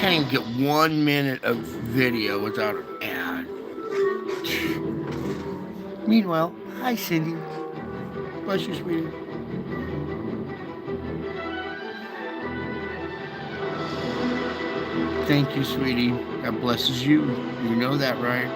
can't even get 1 minute of video without an ad. Meanwhile, hi, Cindy. Bless you, sweetie. Thank you, sweetie. God blesses you. You know that, right?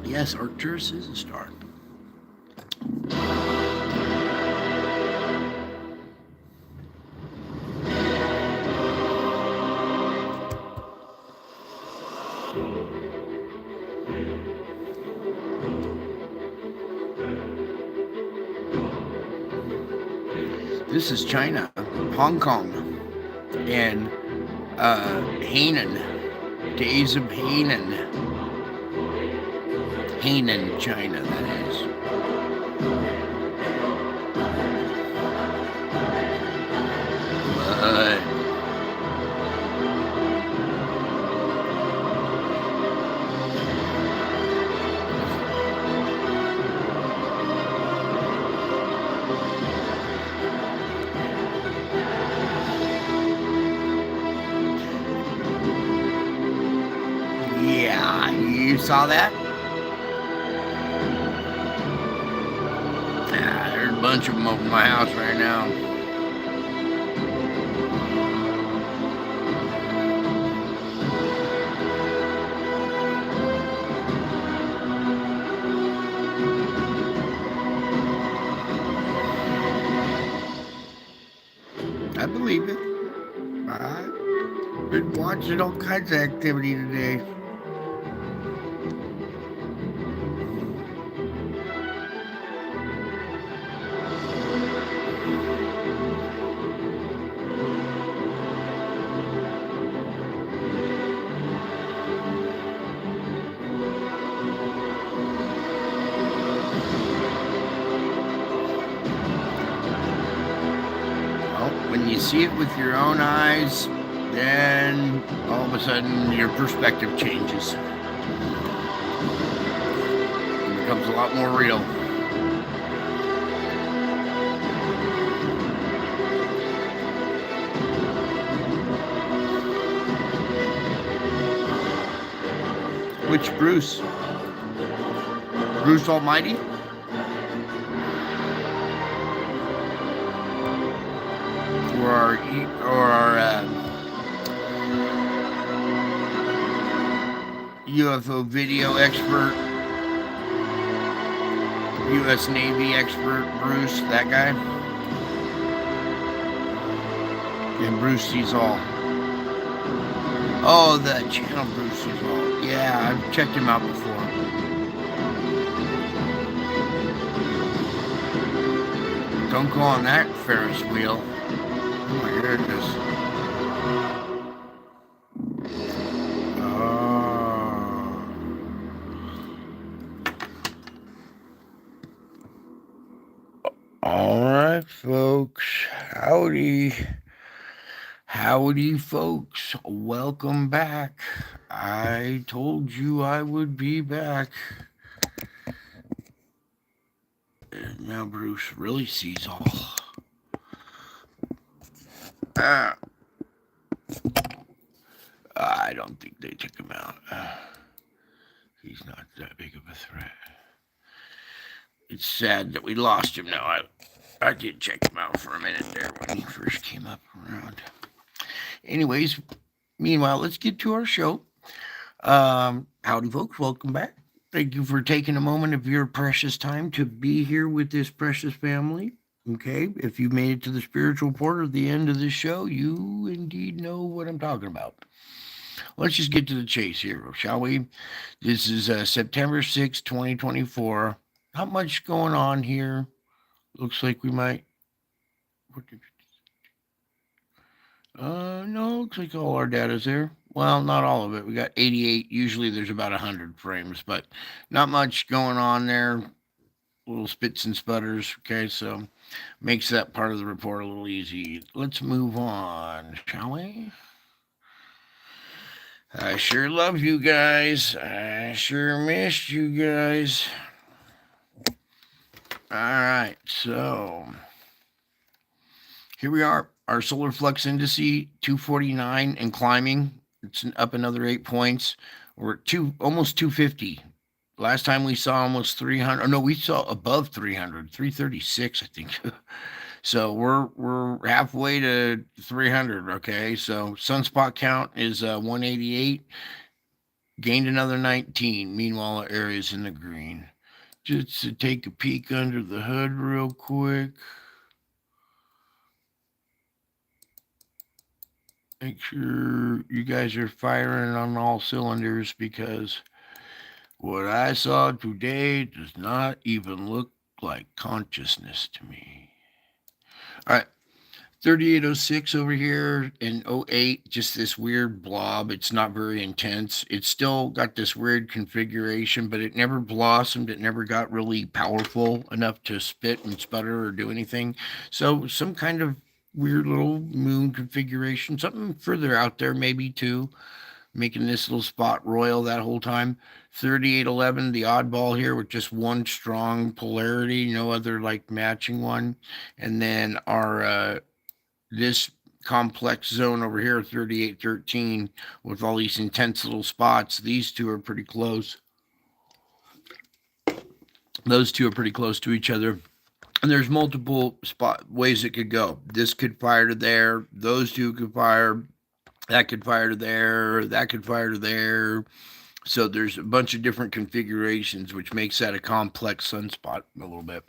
Yes, Arcturus is a star. This is China, Hong Kong, and Hainan. Days of Hainan. Hainan, China, that is. But yeah, you saw that? Yeah, there's a bunch of them over my house right now. I believe it. I've been watching all kinds of activity today. When you see it with your own eyes, then all of a sudden your perspective changes. It becomes a lot more real. Which Bruce? Bruce Almighty? Or our UFO video expert, U.S. Navy expert, Bruce, that guy. And Bruce Sees All. Oh, the channel Bruce Sees All. Yeah, I've checked him out before. Don't go on that Ferris wheel. Oh my goodness. All right, folks. Howdy. Howdy, folks. Welcome back. I told you I would be back. Now Bruce really sees all. Uh, I don't think they took him out. He's not that big of a threat. It's sad that we lost him now. I did check him out for a minute there when he first came up around. Anyways, meanwhile, let's get to our show. Howdy, folks. Welcome back. Thank you for taking a moment of your precious time to be here with this precious family. Okay, if you made it to the spiritual part of the end of this show, you indeed know what I'm talking about. Let's just get to the chase here, shall we? This is September 6th, 2024. Not much going on here. Looks like we might. No, looks like all our data's there. Well, not all of it. We got 88. Usually there's about 100 frames, but not much going on there. Little spits and sputters. Okay, so makes that part of the report a little easy. Let's move on, shall we? I sure love you guys. I sure missed you guys. All right, so here we are. Our solar flux index 249 and climbing. It's up another 8 points. We're at almost 250. Last time we saw almost 300. Oh, no, we saw above 300, 336, I think. So we're halfway to 300. Okay, so sunspot count is 188. Gained another 19. Meanwhile, our area's in the green. Just to take a peek under the hood real quick. Make sure you guys are firing on all cylinders, because what I saw today does not even look like consciousness to me. All right. 3806 over here in 08, just this weird blob. It's not very intense. It's still got this weird configuration, but it never blossomed. It never got really powerful enough to spit and sputter or do anything. So some kind of weird little moon configuration, something further out there maybe too, making this little spot royal that whole time. 3811, the oddball here with just one strong polarity, no other like matching one. And then our this complex zone over here, 3813, with all these intense little spots. These two are pretty close. Those two are pretty close to each other. And there's multiple ways it could go. This could fire to there. Those two could fire. That could fire to there. That could fire to there. So there's a bunch of different configurations, which makes that a complex sunspot a little bit.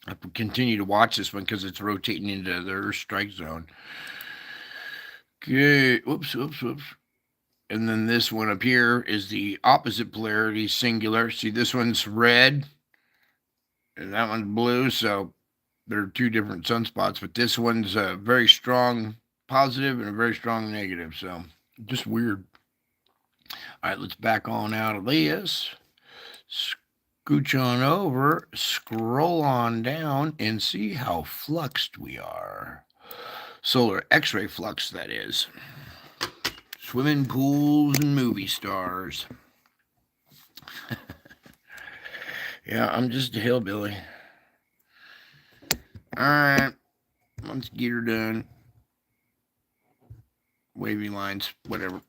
I continue to watch this one because it's rotating into the Earth strike zone. Okay, whoops. And then this one up here is the opposite polarity, singular. See, this one's red, and that one's blue, so they're two different sunspots, but this one's a very strong positive and a very strong negative, so just weird. All right, let's back on out of this. Scooch on over, scroll on down, and see how fluxed we are. Solar X-ray flux, that is. Swimming pools and movie stars. Yeah, I'm just a hillbilly. All right, let's get her done. Wavy lines, whatever.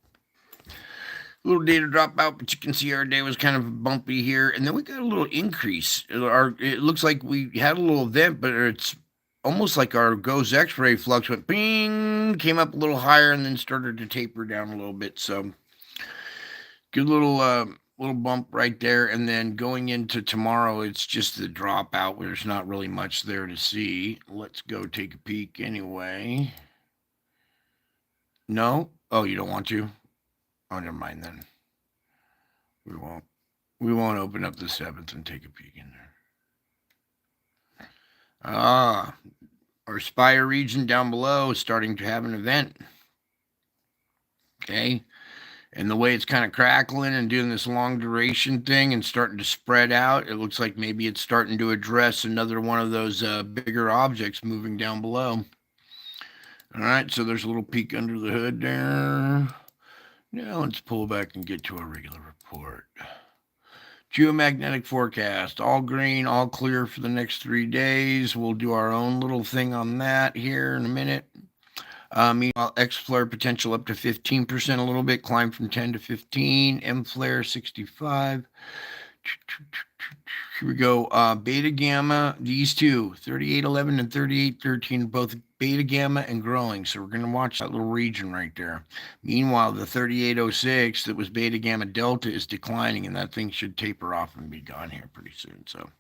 Little data drop out, but you can see our day was kind of bumpy here. And then we got a little increase. It looks like we had a little event, but it's almost like our GOES X-ray flux went bing, came up a little higher, and then started to taper down a little bit. So good little bump right there. And then going into tomorrow, it's just the dropout where there's not really much there to see. Let's go take a peek anyway. No? Oh, you don't want to? Oh, never mind then. We won't. We won't open up the 7th and take a peek in there. Our Spire region down below is starting to have an event. Okay. And the way it's kind of crackling and doing this long duration thing and starting to spread out, it looks like maybe it's starting to address another one of those bigger objects moving down below. All right, so there's a little peek under the hood there. Now let's pull back and get to our regular report. Geomagnetic forecast, all green, all clear for the next 3 days. We'll do our own little thing on that here in a minute. Meanwhile, X flare potential up to 15%, a little bit, climb from 10 to 15. M flare 65. Here we go. Beta gamma, these two, 3811 and 3813, both beta gamma and growing. So we're going to watch that little region right there. Meanwhile, the 3806 that was beta gamma delta is declining, and that thing should taper off and be gone here pretty soon. So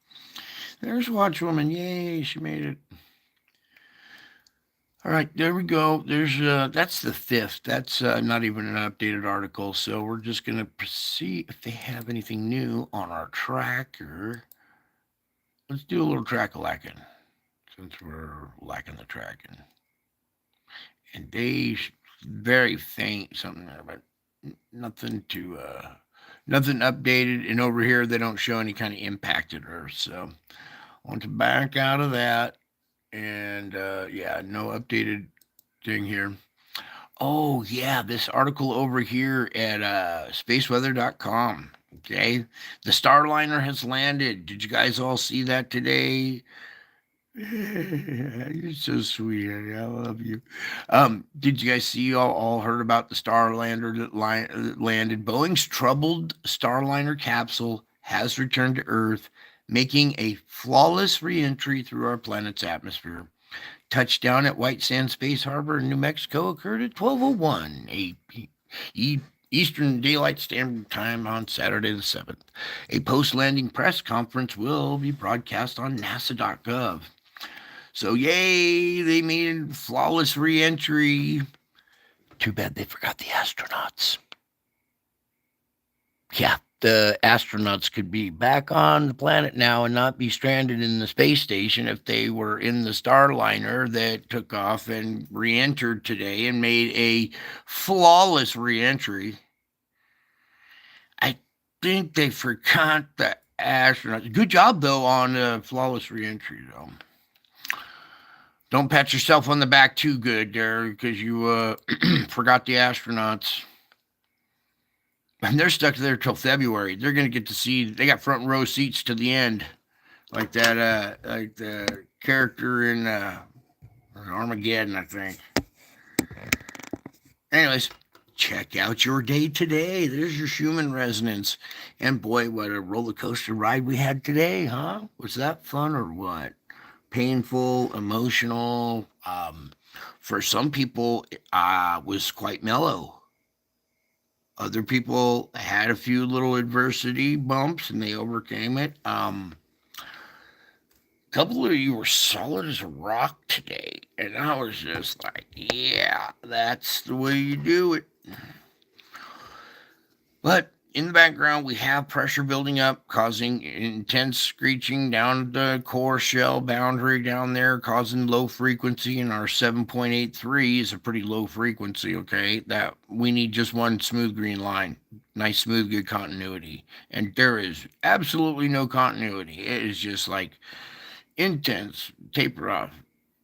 there's Watchwoman. Yay, she made it. All right, there we go. There's that's the fifth. That's not even an updated article. So we're just gonna see if they have anything new on our tracker. Let's do a little track-a-lacking since we're lacking the tracking. And they very faint something there, but nothing to nothing updated. And over here they don't show any kind of impacted Earth. So I want to back out of that. And yeah, no updated thing here. Oh, yeah, this article over here at spaceweather.com. Okay. The Starliner has landed. Did you guys all see that today? You're so sweet, honey. I love you. Did you guys see all heard about the Starliner that landed? Boeing's troubled Starliner capsule has returned to Earth, making a flawless reentry through our planet's atmosphere. Touchdown at White Sands Space Harbor in New Mexico occurred at 12:01 Eastern Daylight Standard Time on Saturday the 7th. A post-landing press conference will be broadcast on NASA.gov. So, yay, they made flawless re-entry. Too bad they forgot the astronauts. Yeah, the astronauts could be back on the planet now and not be stranded in the space station if they were in the Starliner that took off and re-entered today and made a flawless re-entry. I think they forgot the astronauts. Good job, though, on flawless re-entry, though. Don't pat yourself on the back too good there because you forgot the astronauts. And they're stuck there till February. They're going to get to see, they got front row seats to the end. Like that, like the character in Armageddon, I think. Anyways, check out your day today. There's your Schumann resonance. And boy, what a roller coaster ride we had today, huh? Was that fun or what? Painful, emotional. For some people, was quite mellow. Other people had a few little adversity bumps and they overcame it. A couple of you were solid as a rock today. And I was just like, yeah, that's the way you do it. But in the background, we have pressure building up, causing intense screeching down the core shell boundary down there, causing low frequency. And our 7.83 is a pretty low frequency, okay? That we need just one smooth green line. Nice, smooth, good continuity. And there is absolutely no continuity. It is just like intense, taper off,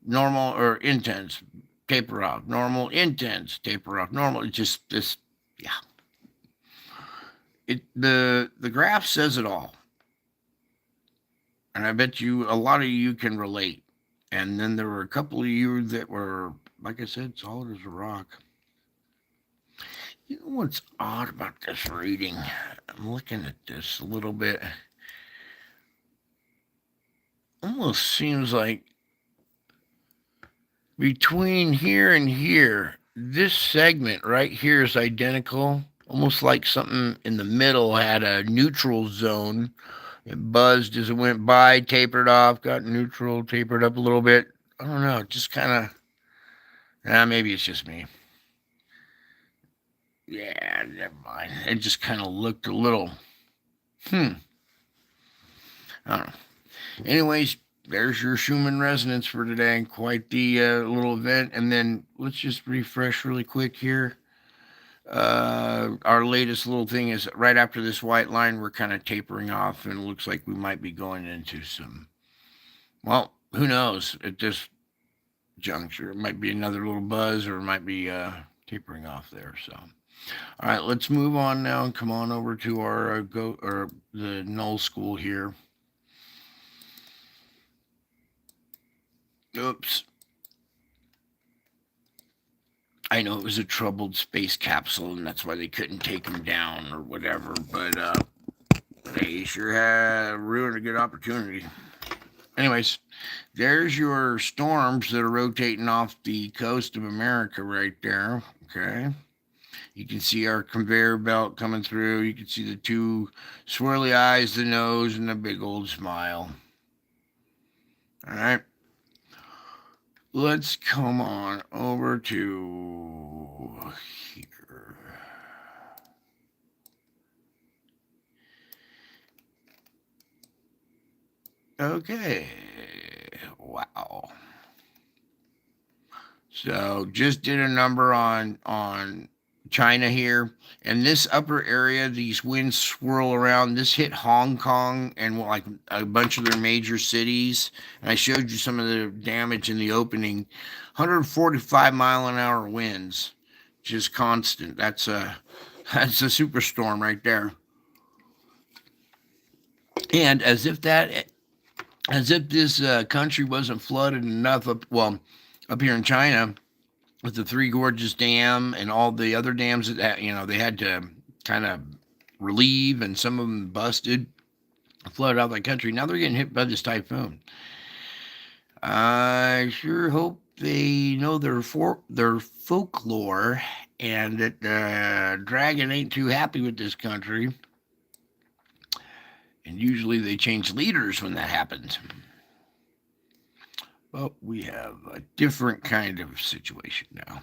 normal, or intense, taper off, normal, intense, taper off, normal. It's just this, yeah. The graph says it all. And I bet you a lot of you can relate. And then there were a couple of you that were, like I said, solid as a rock. You know what's odd about this reading? I'm looking at this a little bit. Almost seems like between here and here, this segment right here is identical. Almost like something in the middle had a neutral zone. It buzzed as it went by, tapered off, got neutral, tapered up a little bit. I don't know, just kind of, maybe it's just me. Yeah, never mind. It just kind of looked a little, I don't know. Anyways, there's your Schumann resonance for today. Quite the little event. And then let's just refresh really quick here. Our latest little thing is right after this white line, we're kind of tapering off, and it looks like we might be going into some, well, who knows at this juncture. It might be another little buzz, or it might be tapering off there. So, all right, let's move on now and come on over to our the null school here. Oops. I know it was a troubled space capsule, and that's why they couldn't take him down or whatever. But they sure have ruined a good opportunity. Anyways, there's your storms that are rotating off the coast of America right there. Okay. You can see our conveyor belt coming through. You can see the two swirly eyes, the nose, and the big old smile. All right. Let's come on over to here. Okay. Wow. So just did a number on China here, and this upper area, these winds swirl around. This hit Hong Kong and like a bunch of their major cities. And I showed you some of the damage in the opening. 145-mile-an-hour winds, just constant. That's a superstorm right there. And as if this country wasn't flooded enough up here in China with the Three Gorges Dam and all the other dams that they had to kind of relieve, and some of them busted, flooded out the country. Now they're getting hit by this typhoon. I sure hope they know their folklore, and that the dragon ain't too happy with this country. And usually they change leaders when that happens. But we have a different kind of situation now.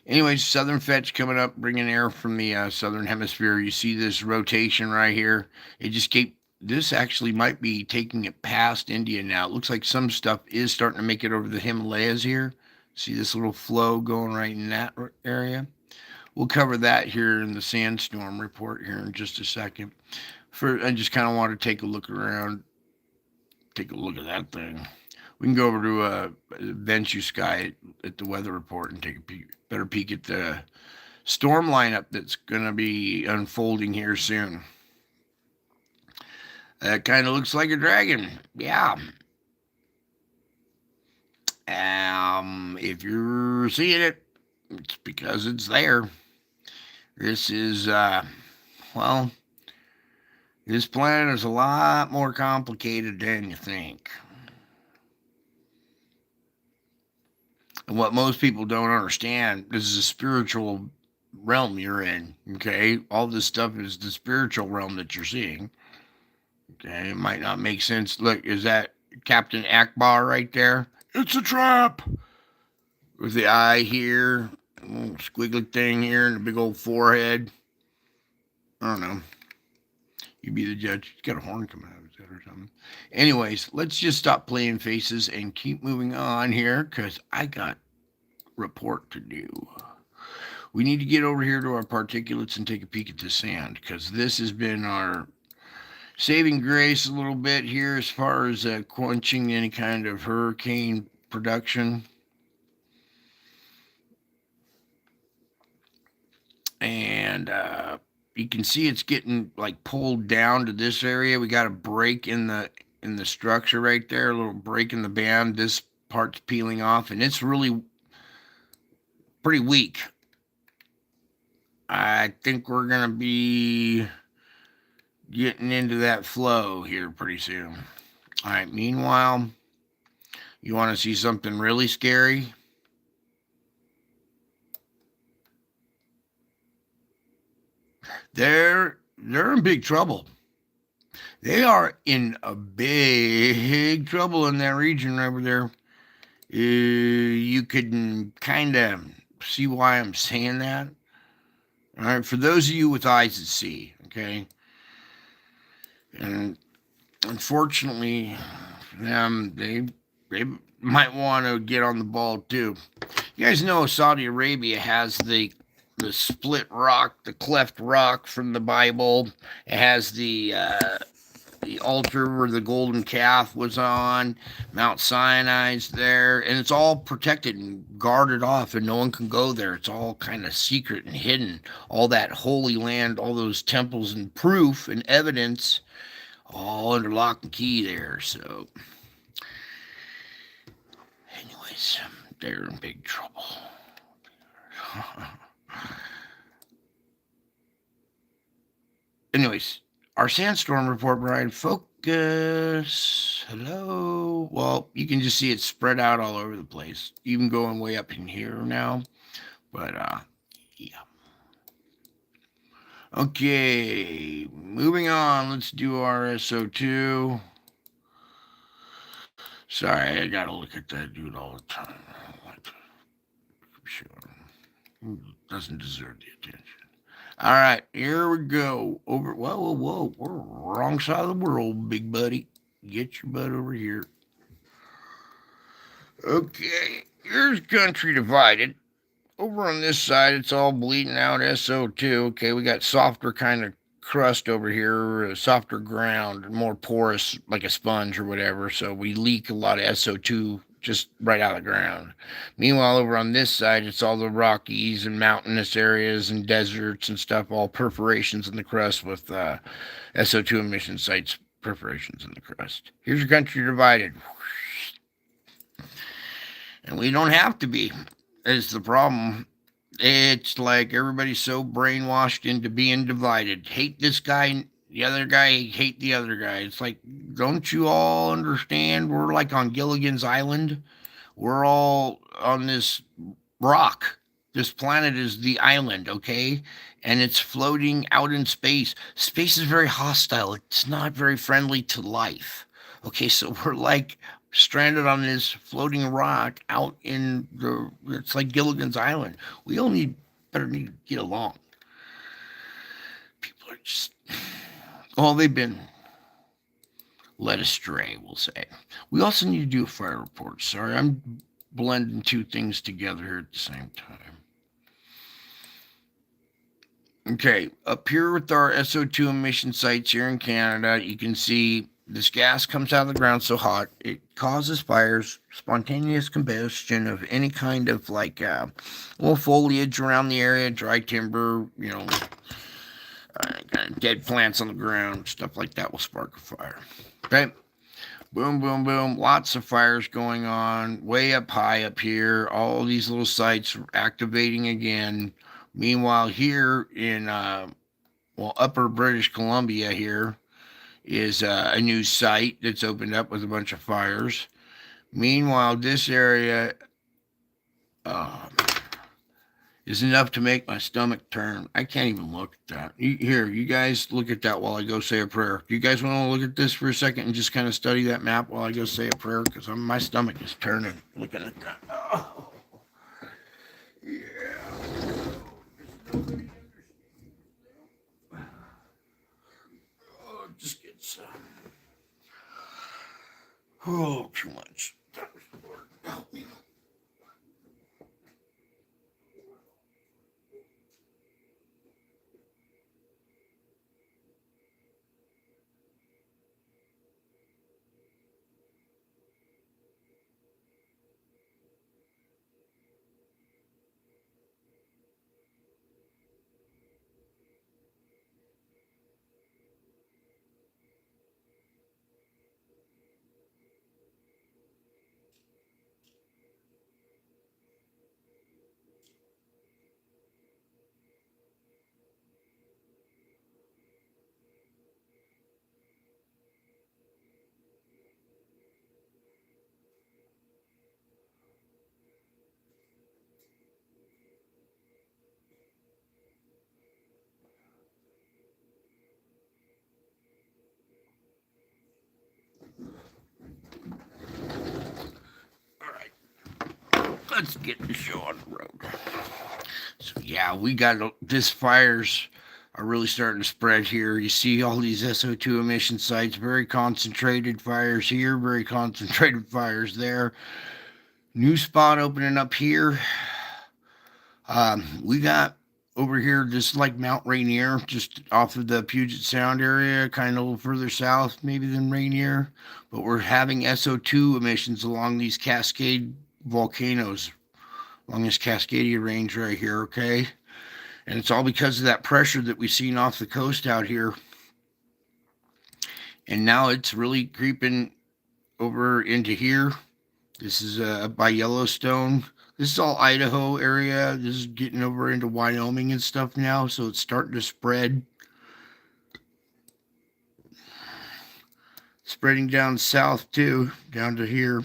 Anyways, southern fetch coming up, bringing air from the southern hemisphere. You see this rotation right here. It just keep. This actually might be taking it past India now. It looks like some stuff is starting to make it over the Himalayas here. See this little flow going right in that area. We'll cover that here in the sandstorm report here in just a second. I just kind of want to take a look around, take a look at that thing. We can go over to Venture Sky at the weather report and take a better peek at the storm lineup that's going to be unfolding here soon. That kind of looks like a dragon. Yeah. If you're seeing it, it's because it's there. This is, well, this planet is a lot more complicated than you think. And what most people don't understand, this is a spiritual realm you're in, okay? All this stuff is the spiritual realm that you're seeing. Okay, it might not make sense. Look, is that Captain Akbar right there? It's a trap! With the eye here, a little squiggly thing here, and a big old forehead. I don't know. You be the judge. He's got a horn coming out of his head or something. Anyways, let's just stop playing faces and keep moving on here, because I got report to do. We need to get over here to our particulates and take a peek at the sand, because this has been our saving grace a little bit here as far as quenching any kind of hurricane production. And you can see it's getting like pulled down to this area. We got a break in the structure right there, a little break in the band. This part's peeling off, and it's really pretty weak. I think we're gonna be getting into that flow here pretty soon. All right. Meanwhile, you want to see something really scary? They're in big trouble. They are in a big trouble in that region over there. You can kind of see why I'm saying that. All right, for those of you with eyes that see, okay, and unfortunately, they might want to get on the ball too. You guys know Saudi Arabia has the split rock, the cleft rock from the Bible. It has the altar where the golden calf was on. Mount Sinai's there, and it's all protected and guarded off, and no one can go there. It's all kind of secret and hidden. All that holy land, all those temples and proof and evidence, all under lock and key there. So, anyways, they're in big trouble. Anyways, our sandstorm report, Brian. Focus. Hello. Well, you can just see it spread out all over the place, even going way up in here now. But yeah. Okay, moving on. Let's do our SO2. Sorry, I gotta look at that dude all the time. Sure. Doesn't deserve the attention. All right, here we go. Over. Whoa, whoa, whoa. We're wrong side of the world, big buddy. Get your butt over here. Okay, here's country divided. Over on this side, it's all bleeding out SO2. Okay, we got softer kind of crust over here, softer ground, more porous like a sponge or whatever. So we leak a lot of SO2 just right out of the ground. Meanwhile, over on this side, it's all the Rockies and mountainous areas and deserts and stuff, all perforations in the crust with SO2 emission sites, perforations in the crust. Here's your country divided. And we don't have to be, is the problem. It's like everybody's so brainwashed into being divided. Hate this guy, the other guy, hate the other guy. It's like, don't you all understand? We're like on Gilligan's Island. We're all on this rock. This planet is the island, okay? And it's floating out in space. Space is very hostile. It's not very friendly to life. Okay, so we're like stranded on this floating rock out in the, it's like Gilligan's Island. We all need need to get along. People are just, well, they've been led astray, we'll say. We also need to do a fire report. Sorry, I'm blending two things together here at the same time. Okay, up here with our SO2 emission sites here in Canada, you can see this gas comes out of the ground so hot, it causes fires, spontaneous combustion of any kind of like little foliage around the area, dry timber, dead plants on the ground, stuff like that will spark a fire. Okay, boom, boom, boom, lots of fires going on, way up high up here, all these little sites activating again. Meanwhile, here in upper British Columbia here is a new site that's opened up with a bunch of fires. Meanwhile, this area is enough to make my stomach turn. I can't even look at that. Here, you guys look at that while I go say a prayer. Do you guys want to look at this for a second and just kind of study that map while I go say a prayer? Because my stomach is turning looking at that. Oh, yeah. Oh, it just gets too much. Help me. All right, let's get the show on the road. So yeah, we got this fires are really starting to spread here. You see all these SO2 emission sites, very concentrated fires here, very concentrated fires there. New spot opening up here. We got over here just like Mount Rainier, just off of the Puget Sound area, kind of a little further south maybe than Rainier. But we're having SO2 emissions along these Cascade volcanoes, along this Cascadia Range right here, okay? And it's all because of that pressure that we've seen off the coast out here. And now it's really creeping over into here. This is by Yellowstone, This is all Idaho area. This is getting over into Wyoming and stuff now, so it's starting to spreading down south too, down to here.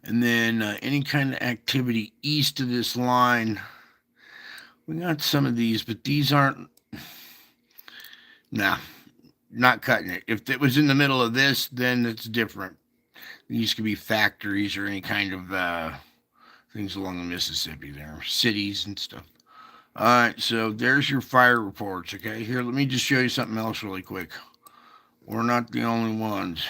And then any kind of activity east of this line, we got some of these, but these aren't. Nah, not cutting it. If it was in the middle of this, then it's different. These could be factories or any kind of things along the Mississippi there, cities and stuff. All right, so there's your fire reports. Okay, here, let me just show you something else really quick. We're not the only ones.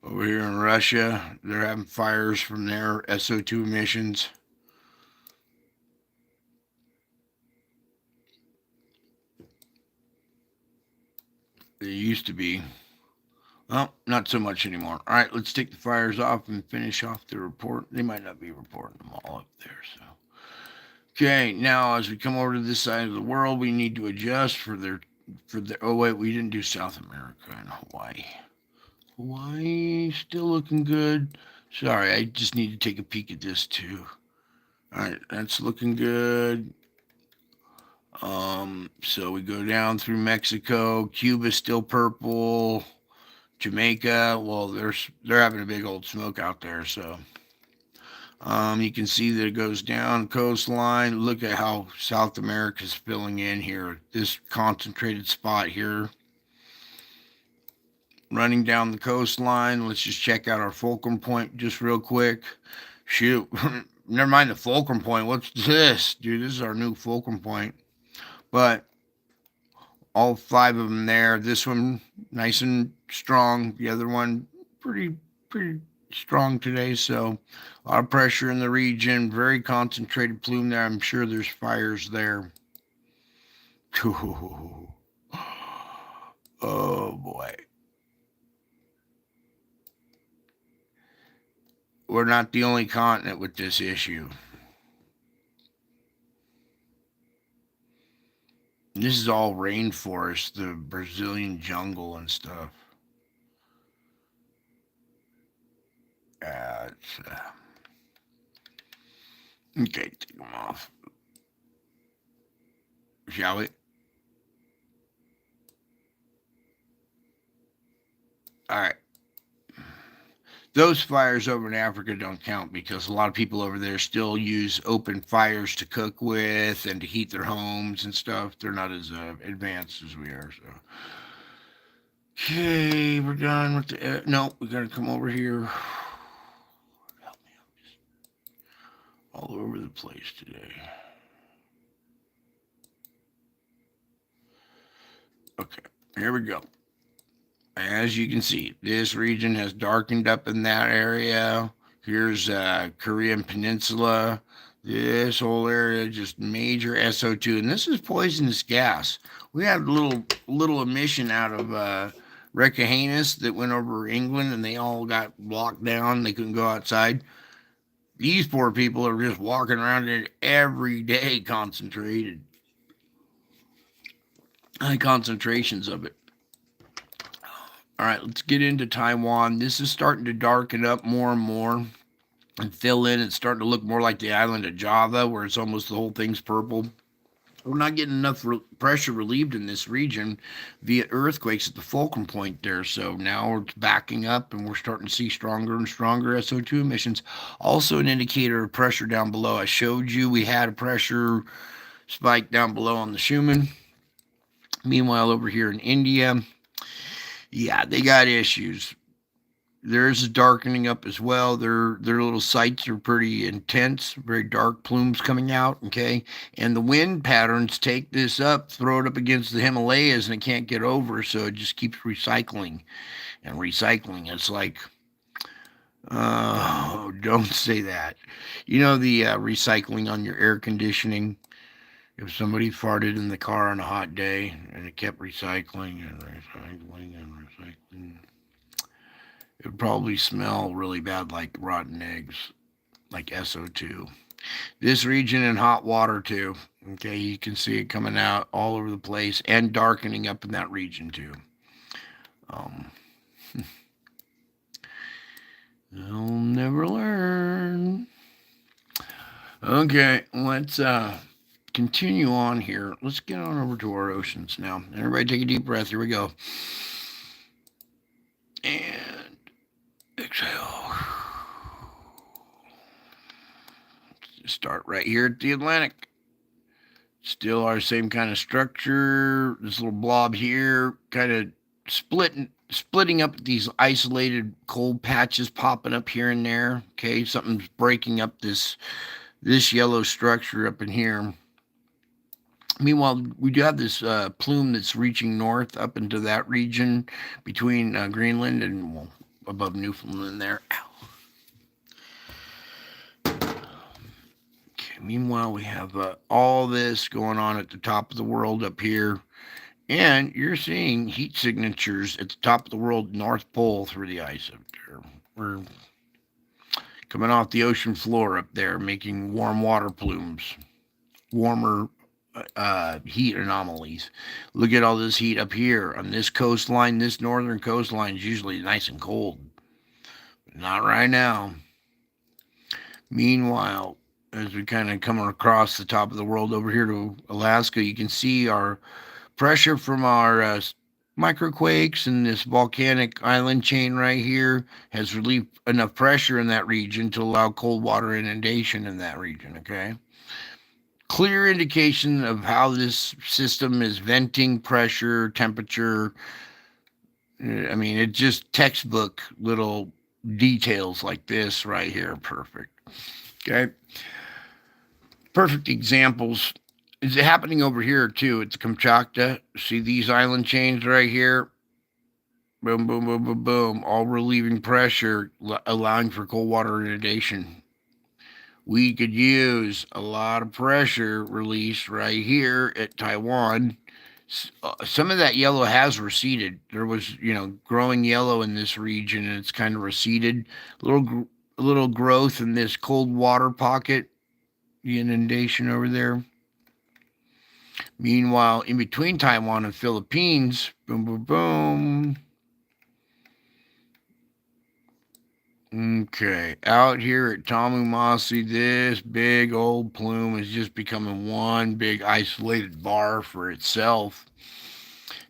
Over here in Russia, they're having fires from their SO2 emissions. They used to be. Well, not so much anymore. All right, let's take the fires off and finish off the report. They might not be reporting them all up there, so. Okay, now as we come over to this side of the world, we need to adjust for their. Oh wait, we didn't do South America and Hawaii. Hawaii still looking good. Sorry, I just need to take a peek at this too. All right, that's looking good. So we go down through Mexico. Cuba's still purple. Jamaica, well, they're having a big old smoke out there. So you can see that it goes down coastline. Look at how South America's filling in here. This concentrated spot here, running down the coastline. Let's just check out our fulcrum point just real quick. Shoot, never mind the fulcrum point. What's this, dude? This is our new fulcrum point. But all 5 of them there. This one nice and strong. The other one pretty strong today. So a lot of pressure in the region. Very concentrated plume there. I'm sure there's fires there. Oh boy. We're not the only continent with this issue. This is all rainforest, the Brazilian jungle and stuff. Okay, take them off. Shall we? All right. Those fires over in Africa don't count because a lot of people over there still use open fires to cook with and to heat their homes and stuff. They're not as advanced as we are. So, okay, we're done with the. No, we gotta come over here. Help me, I'm just all over the place today. Okay, here we go. As you can see, this region has darkened up in that area. Here's Korean Peninsula. This whole area just major SO2, and this is poisonous gas. We had little emission out of Reykjanes that went over England, and they all got locked down. They couldn't go outside. These poor people are just walking around it every day, concentrated. High concentrations of it. All right, let's get into Taiwan. This is starting to darken up more and more and fill in. It's starting to look more like the island of Java, where it's almost the whole thing's purple. We're not getting enough pressure relieved in this region via earthquakes at the fulcrum point there. So now it's backing up and we're starting to see stronger and stronger SO2 emissions. Also an indicator of pressure down below. I showed you we had a pressure spike down below on the Schumann. Meanwhile, over here in India, yeah, they got issues. There's a darkening up as well. Their little sites are pretty intense, very dark plumes coming out. Okay, and the wind patterns take this up, throw it up against the Himalayas, and it can't get over, so it just keeps recycling and recycling. It's like, oh, don't say that. You know the recycling on your air conditioning. If somebody farted in the car on a hot day and it kept recycling and recycling and recycling, it would probably smell really bad like rotten eggs, like SO2. This region in hot water too. Okay, you can see it coming out all over the place and darkening up in that region too. They'll never learn. Okay, let's continue on here. Let's get on over to our oceans now. Everybody take a deep breath. Here we go. And exhale. Start right here at the Atlantic. Still our same kind of structure. This little blob here, kind of splitting up these isolated cold patches popping up here and there. Okay, something's breaking up this yellow structure up in here. Meanwhile, we do have this plume that's reaching north up into that region between Greenland and above Newfoundland there. Ow. Okay, meanwhile, we have all this going on at the top of the world up here. And you're seeing heat signatures at the top of the world, North Pole, through the ice up there. We're coming off the ocean floor up there, making warm water plumes, warmer heat anomalies. Look at all this heat up here on this coastline. This northern coastline is usually nice and cold, but not right now. Meanwhile, as we kind of come across the top of the world over here to Alaska, you can see our pressure from our microquakes and this volcanic island chain right here has relieved enough pressure in that region to allow cold water inundation in that region. Okay, clear indication of how this system is venting pressure, temperature. I mean, it's just textbook little details like this right here. Perfect. Okay. Perfect examples. Is it happening over here too? It's Kamchatka. See these island chains right here? Boom, boom, boom, boom, boom. All relieving pressure, allowing for cold water inundation. We could use a lot of pressure release right here at Taiwan. Some of that yellow has receded. There was, growing yellow in this region, and it's kind of receded. Little growth in this cold water pocket, the inundation over there. Meanwhile, in between Taiwan and Philippines, boom, boom, boom. Okay, out here at Tamumasi, this big old plume is just becoming one big isolated bar for itself.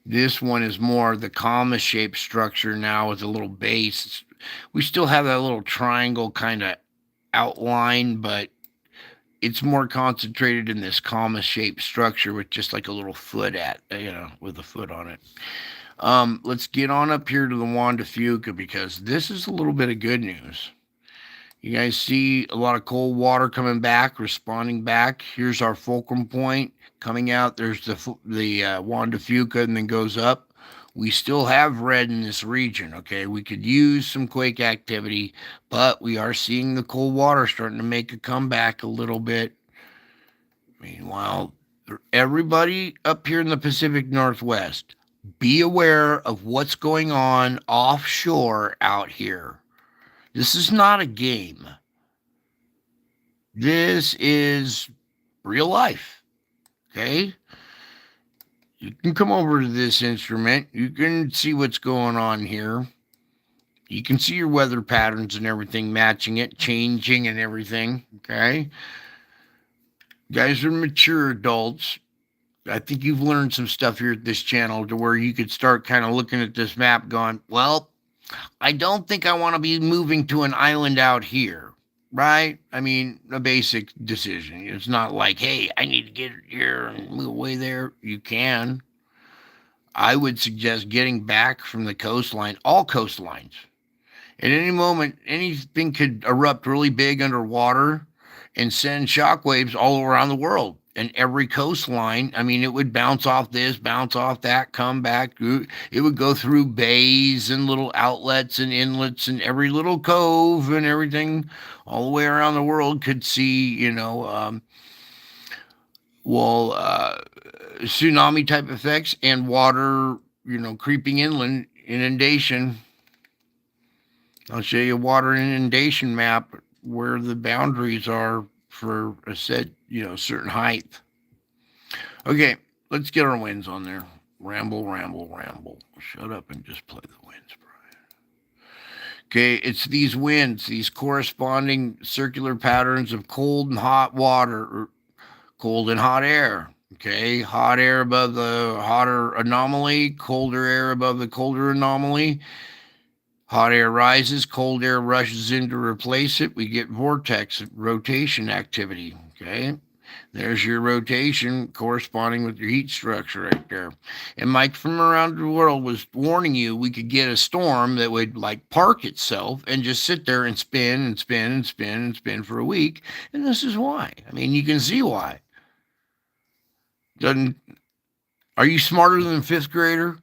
This one is more the comma shaped structure now with a little base. We still have that little triangle kind of outline, but it's more concentrated in this comma shaped structure with just like a little foot with a foot on it. Let's get on up here to the Juan de Fuca because this is a little bit of good news. You guys see a lot of cold water coming back, responding back. Here's our fulcrum point coming out. There's the Juan de Fuca and then goes up. We still have red in this region, okay? We could use some quake activity, but we are seeing the cold water starting to make a comeback a little bit. Meanwhile, everybody up here in the Pacific Northwest, be aware of what's going on offshore out here. This is not a game. This is real life. Okay? You can come over to this instrument. You can see what's going on here. You can see your weather patterns and everything matching it, changing and everything. Okay? You guys are mature adults. I think you've learned some stuff here at this channel to where you could start kind of looking at this map going, well, I don't think I want to be moving to an island out here, right? I mean, a basic decision. It's not like, hey, I need to get here and move away there. You can. I would suggest getting back from the coastline, all coastlines. At any moment, anything could erupt really big underwater and send shockwaves all around the world. And every coastline, I mean, it would bounce off this, bounce off that, come back. It would go through bays and little outlets and inlets and every little cove and everything all the way around the world could see, tsunami type effects and water, creeping inland, inundation. I'll show you a water inundation map where the boundaries are for a certain height. Okay, let's get our winds on there. Ramble, ramble, ramble. Shut up and just play the winds, Brian. Okay, it's these winds, these corresponding circular patterns of cold and hot water, or cold and hot air. Okay, hot air above the hotter anomaly, colder air above the colder anomaly. Hot air rises, cold air rushes in to replace it. We get vortex rotation activity. Okay, there's your rotation corresponding with your heat structure right there. And Mike from around the world was warning you we could get a storm that would like park itself and just sit there and spin and spin and spin and spin for a week. And this is why. I mean, you can see why. Doesn't Are you smarter than a fifth grader?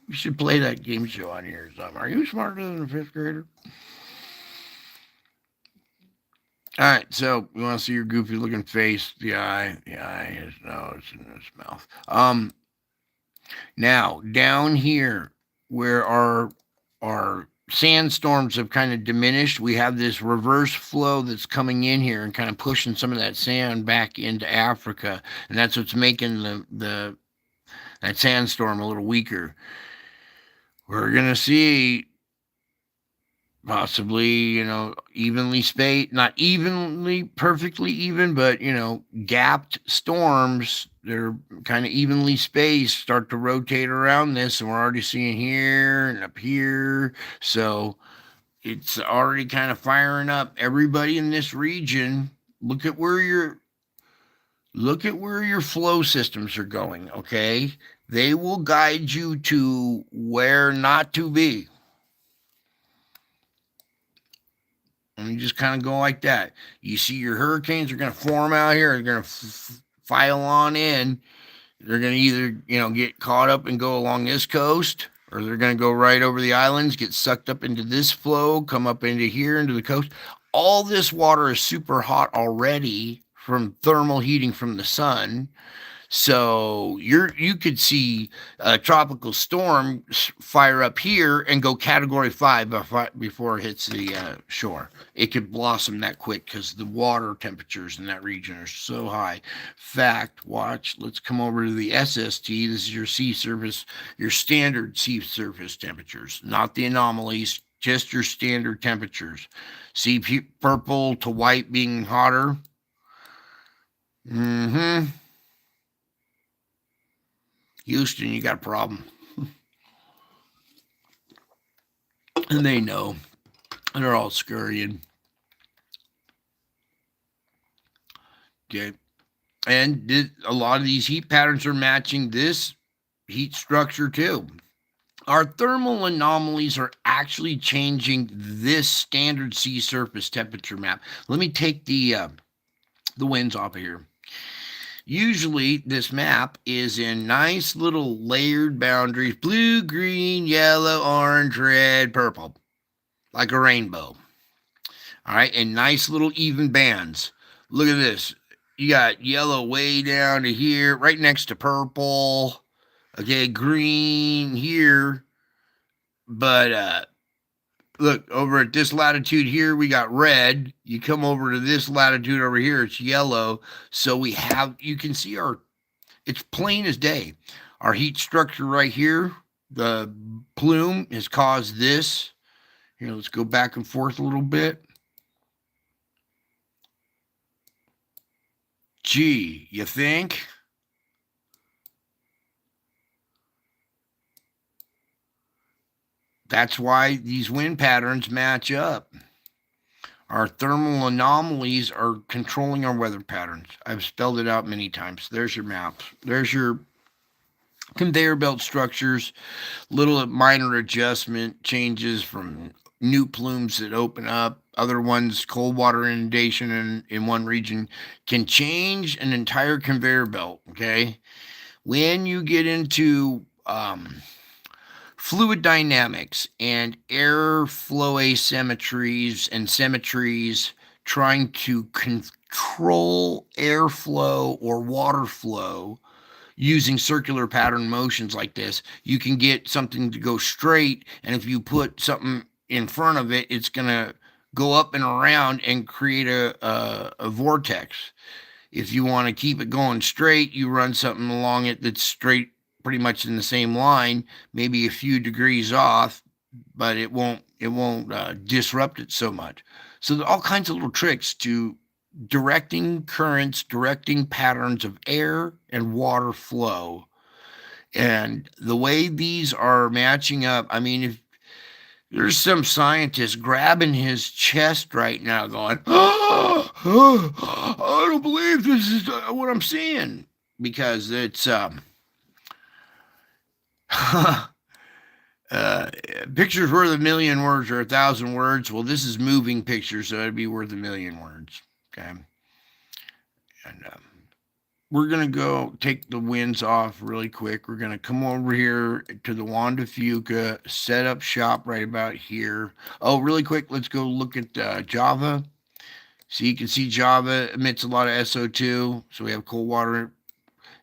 We should play that game show on here or something. Are you smarter than a fifth grader? All right, so you want to see your goofy looking face, the eye, his nose, and his mouth. Now down here where our sandstorms have kind of diminished, we have this reverse flow that's coming in here and kind of pushing some of that sand back into Africa, and that's what's making the that sandstorm a little weaker. We're gonna see possibly, evenly spaced, not evenly, perfectly even, but, gapped storms. They're kind of evenly spaced, start to rotate around this, and we're already seeing here and up here. So it's already kind of firing up everybody in this region. Look at where your flow systems are going, okay? They will guide you to where not to be. And you just kind of go like that. You see your hurricanes are going to form out here. They're going to file on in. They're going to either, get caught up and go along this coast, or they're going to go right over the islands, get sucked up into this flow, come up into here, into the coast. All this water is super hot already from thermal heating from the sun. So you could see a tropical storm fire up here and go Category 5 before it hits the shore. It could blossom that quick because the water temperatures in that region are so high. Fact, watch. Let's come over to the SST. This is your sea surface, your standard sea surface temperatures, not the anomalies, just your standard temperatures. See purple to white being hotter. Houston, you got a problem. And they know. And they're all scurrying. Okay. And a lot of these heat patterns are matching this heat structure too. Our thermal anomalies are actually changing this standard sea surface temperature map. Let me take the winds off of here. Usually this map is in nice little layered boundaries, blue, green, yellow, orange, red, purple, like a rainbow. All right, and nice little even bands. Look at this. You got yellow way down to here, right next to purple. Okay, green here. But look, over at this latitude here, we got red. You come over to this latitude over here, it's yellow. So you can see it's plain as day. Our heat structure right here, the plume has caused this. Here, let's go back and forth a little bit. Gee, you think? That's why these wind patterns match up. Our thermal anomalies are controlling our weather patterns. I've spelled it out many times. There's your maps. There's your conveyor belt structures, little minor adjustment changes from new plumes that open up. Other ones, cold water inundation in one region can change an entire conveyor belt. Okay. When you get into fluid dynamics and airflow asymmetries and symmetries, trying to control airflow or water flow using circular pattern motions like this, you can get something to go straight, and if you put something in front of it, it's going to go up and around and create a vortex. If you want to keep it going straight, you run something along it that's straight, pretty much in the same line, maybe a few degrees off, but it won't disrupt it so much. So there are all kinds of little tricks to directing currents, directing patterns of air and water flow. And the way these are matching up, I mean, if there's some scientist grabbing his chest right now going, I don't believe this is what I'm seeing, because it's uh, pictures worth a million words or 1,000 words. Well, this is moving pictures, so it'd be worth a million words. Okay. And we're going to go take the winds off really quick. We're going to come over here to the Juan de Fuca, set up shop right about here. Oh, really quick, let's go look at Java. So you can see Java emits a lot of SO2. So we have cold water.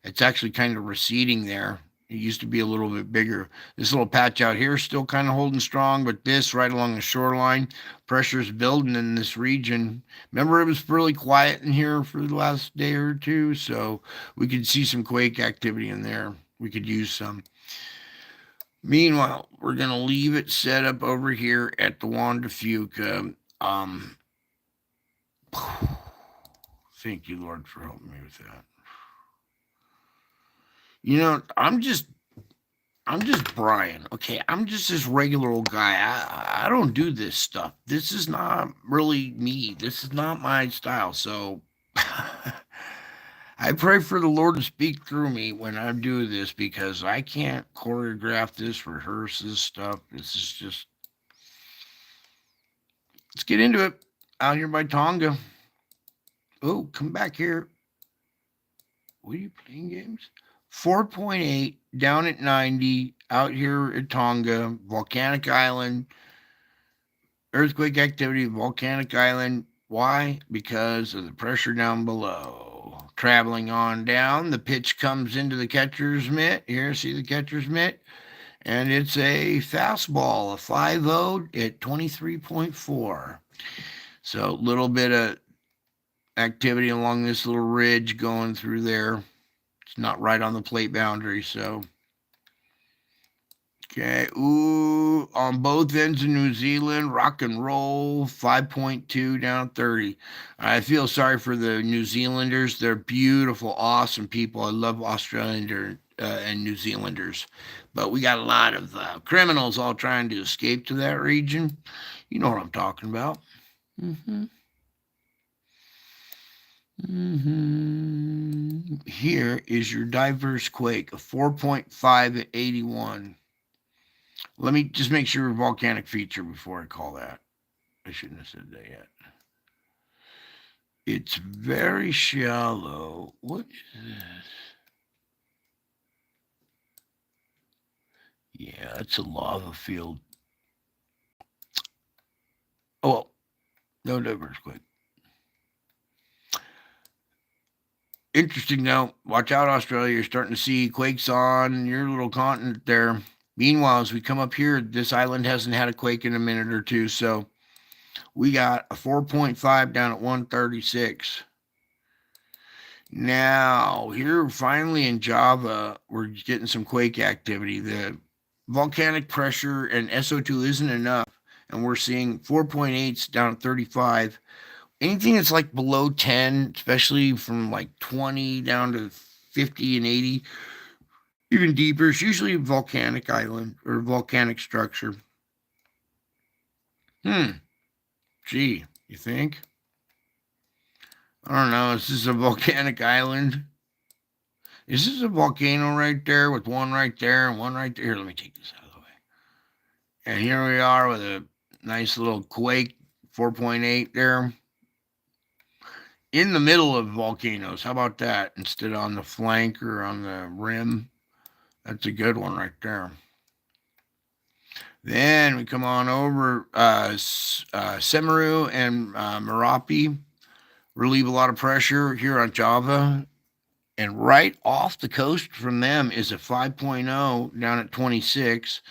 It's actually kind of receding there. It used to be a little bit bigger. This little patch out here is still kind of holding strong, but this right along the shoreline, pressure is building in this region. Remember, it was really quiet in here for the last day or two, so we could see some quake activity in there. We could use some. Meanwhile, we're going to leave it set up over here at the Juan de Fuca. Thank you, Lord, for helping me with that. You know, I'm just Brian. Okay, I'm just this regular old guy. I don't do this stuff. This is not really me. This is not my style. So I pray for the Lord to speak through me when I do this, because I can't choreograph this, rehearse this stuff. This is just, let's get into it. Out here by Tonga. Oh, come back here. What are you playing games? 4.8 down at 90 out here at Tonga, volcanic island, earthquake activity, volcanic island. Why? Because of the pressure down below. Traveling on down, the pitch comes into the catcher's mitt. Here, see the catcher's mitt? And it's a fastball, a 5-0 at 23.4. So a little bit of activity along this little ridge going through there. It's not right on the plate boundary, so. Okay, ooh, on both ends of New Zealand, rock and roll, 5.2 down 30. I feel sorry for the New Zealanders. They're beautiful, awesome people. I love Australian and New Zealanders. But we got a lot of criminals all trying to escape to that region. You know what I'm talking about. Mm-hmm. Here is your diverse quake, a 4.5 at 81. Let me just make sure volcanic feature before I call that. I shouldn't have said that yet. It's very shallow. What is this? Yeah, that's a lava field. Oh, well, no diverse quake. Interesting now. Watch out, Australia. You're starting to see quakes on your little continent there. Meanwhile, as we come up here, this island hasn't had a quake in a minute or two. So we got a 4.5 down at 136. Now, here finally in Java, we're getting some quake activity. The volcanic pressure and SO2 isn't enough, and we're seeing 4.8s down at 35. Anything that's like below 10, especially from like 20 down to 50 and 80, even deeper, it's usually a volcanic island or volcanic structure. Gee, you think? I don't know. Is this a volcanic island? Is this a volcano right there with one right there and one right there? Here, let me take this out of the way. And here we are with a nice little quake, 4.8 there. In the middle of volcanoes. How about that? Instead of on the flank or on the rim. That's a good one right there. Then we come on over Semeru and Merapi. Relieve a lot of pressure here on Java. And right off the coast from them is a 5.0 down at 26.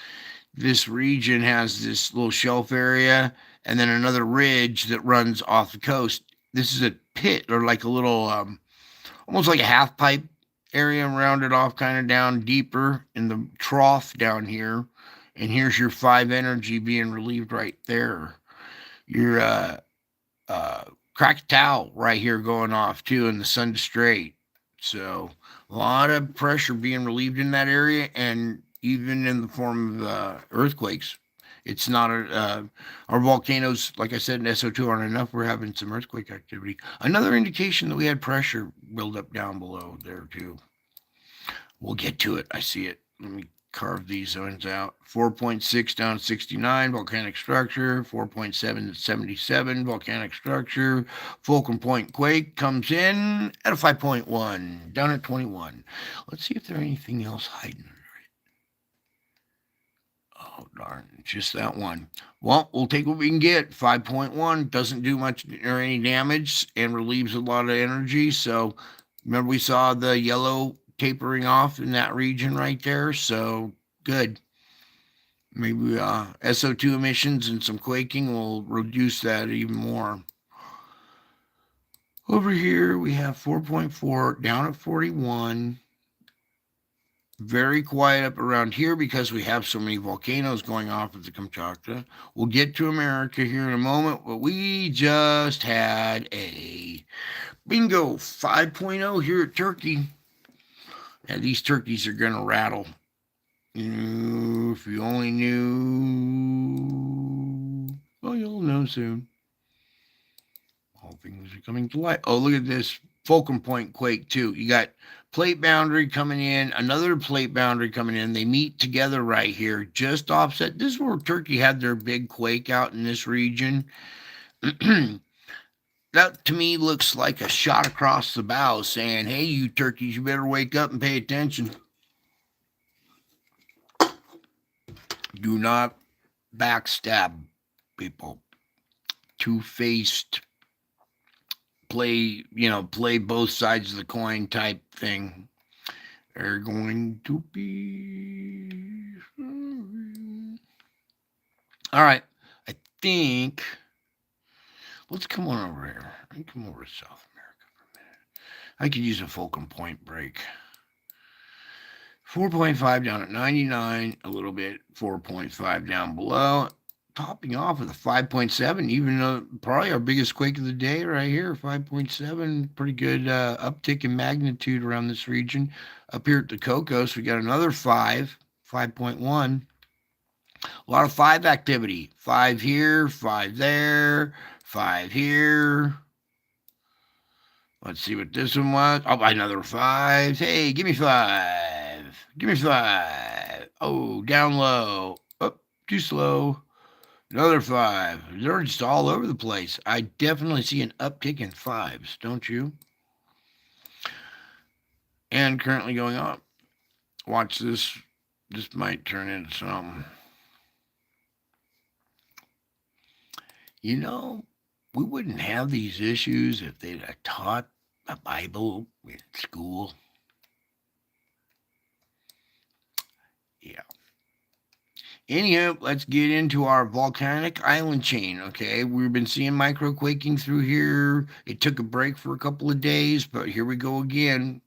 This region has this little shelf area and then another ridge that runs off the coast. This is a pit or like a little, almost like a half pipe area rounded off kind of down deeper in the trough down here. And here's your 5 energy being relieved right there. Your uh, Krakatau right here going off too in the Sun to Strait. So a lot of pressure being relieved in that area, and even in the form of earthquakes. It's not our volcanoes, like I said, in SO2 aren't enough. We're having some earthquake activity. Another indication that we had pressure build up down below there too. We'll get to it. I see it. Let me carve these zones out. 4.6 down 69, volcanic structure. 4.7 to 77, volcanic structure. Fulcrum Point quake comes in at a 5.1, down at 21. Let's see if there's anything else hiding under it. Oh, darn. Just that one. Well, we'll take what we can get. 5.1 doesn't do much or any damage and relieves a lot of energy. So remember we saw the yellow tapering off in that region right there. So good. Maybe SO2 emissions and some quaking will reduce that even more. Over here we have 4.4 down at 41. Very quiet up around here because we have so many volcanoes going off at the Kamchatka. We'll get to America here in a moment, but we just had a bingo 5.0 here at Turkey. And these turkeys are going to rattle. If you only knew, well, you'll know soon. All things are coming to light. Oh, look at this Fulcrum Point quake, too. You got plate boundary coming in, another plate boundary coming in. They meet together right here, just offset. This is where Turkey had their big quake out in this region. That to me looks like a shot across the bow saying, hey, you turkeys, you better wake up and pay attention. Do not backstab people. Two-faced, play both sides of the coin type thing. They're going to be... All right. I think... Let's come on over here. I can come over to South America for a minute. I could use a Fulcrum Point break. 4.5 down at 99, a little bit. 4.5 down below. Topping off with a 5.7, even though probably our biggest quake of the day right here, 5.7. Pretty good uptick in magnitude around this region. Up here at the Cocos, we got another 5.1. A lot of 5 activity. 5 here, 5 there, 5 here. Let's see what this one was. Oh, another 5. Hey, give me 5. Give me 5. Oh, down low. Up, too slow. Another 5. They're just all over the place. I definitely see an uptick in 5s, don't you? And currently going up. Watch this. This might turn into something. You know, we wouldn't have these issues if they'd have taught the Bible in school. Yeah. Anyhow, let's get into our volcanic island chain, okay? We've been seeing microquaking through here. It took a break for a couple of days, but here we go again.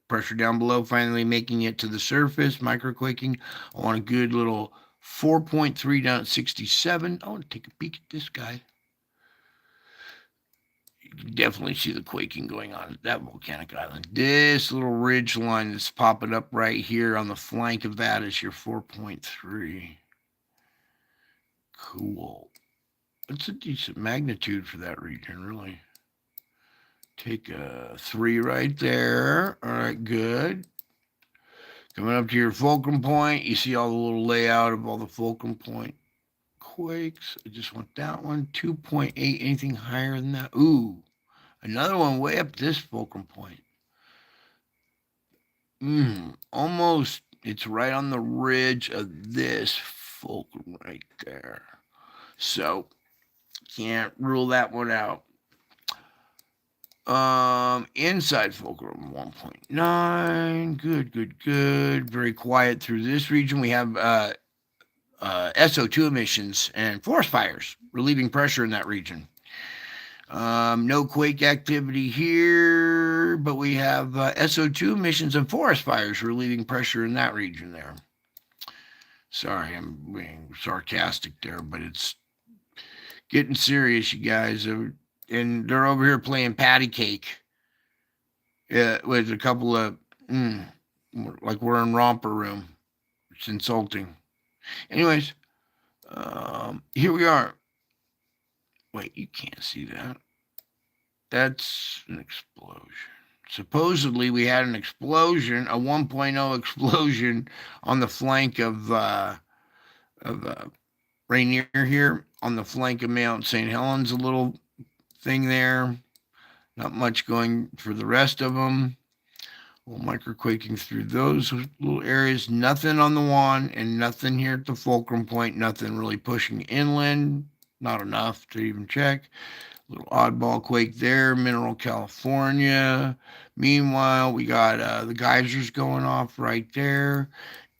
Pressure down below finally making it to the surface, microquaking. I want a good little 4.3 down at 67. I want to take a peek at this guy. You can definitely see the quaking going on at that volcanic island. This little ridge line that's popping up right here on the flank of that is your 4.3. Cool. That's a decent magnitude for that region, really. Take a 3 right there. All right, good. Coming up to your fulcrum point, you see all the little layout of all the fulcrum point quakes. I just want that one. 2.8, anything higher than that? Ooh, another one way up this fulcrum point. Almost, it's right on the ridge of this fulcrum right there. So, can't rule that one out. Inside fulcrum 1.9. Good. Very quiet through this region. We have SO2 emissions and forest fires relieving pressure in that region. No quake activity here, but we have SO2 emissions and forest fires relieving pressure in that region there. Sorry, I'm being sarcastic there, but it's getting serious, you guys. And they're over here playing patty cake with a couple of, mm, like we're in romper room. It's insulting. Anyways, here we are. Wait, you can't see that. That's an explosion. Supposedly, we had an explosion, a 1.0 explosion on the flank of Rainier here, on the flank of Mount St. Helens. A little thing there. Not much going for the rest of them. A little microquaking through those little areas. Nothing on the Juan and nothing here at the fulcrum point. Nothing really pushing inland. Not enough to even check. Little oddball quake there, Mineral, California. Meanwhile, we got the geysers going off right there.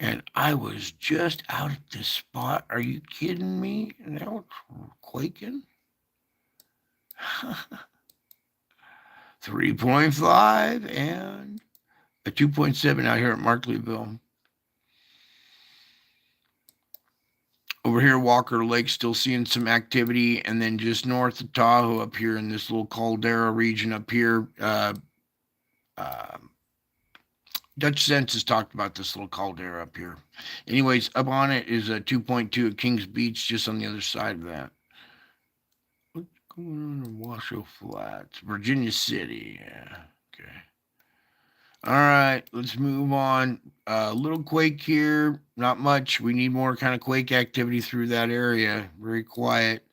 And I was just out at this spot. Are you kidding me? Now it's quaking. 3.5 and a 2.7 out here at Markleyville. Over here, Walker Lake, still seeing some activity. And then just north of Tahoe up here in this little caldera region up here, Dutch Sense has talked about this little caldera up here. Anyways, up on it is a 2.2 at Kings Beach, just on the other side of that. What's going on in Washoe Flats? Virginia City. Yeah, okay. All right, let's move on. A little quake here, not much. We need more kind of quake activity through that area. Very quiet.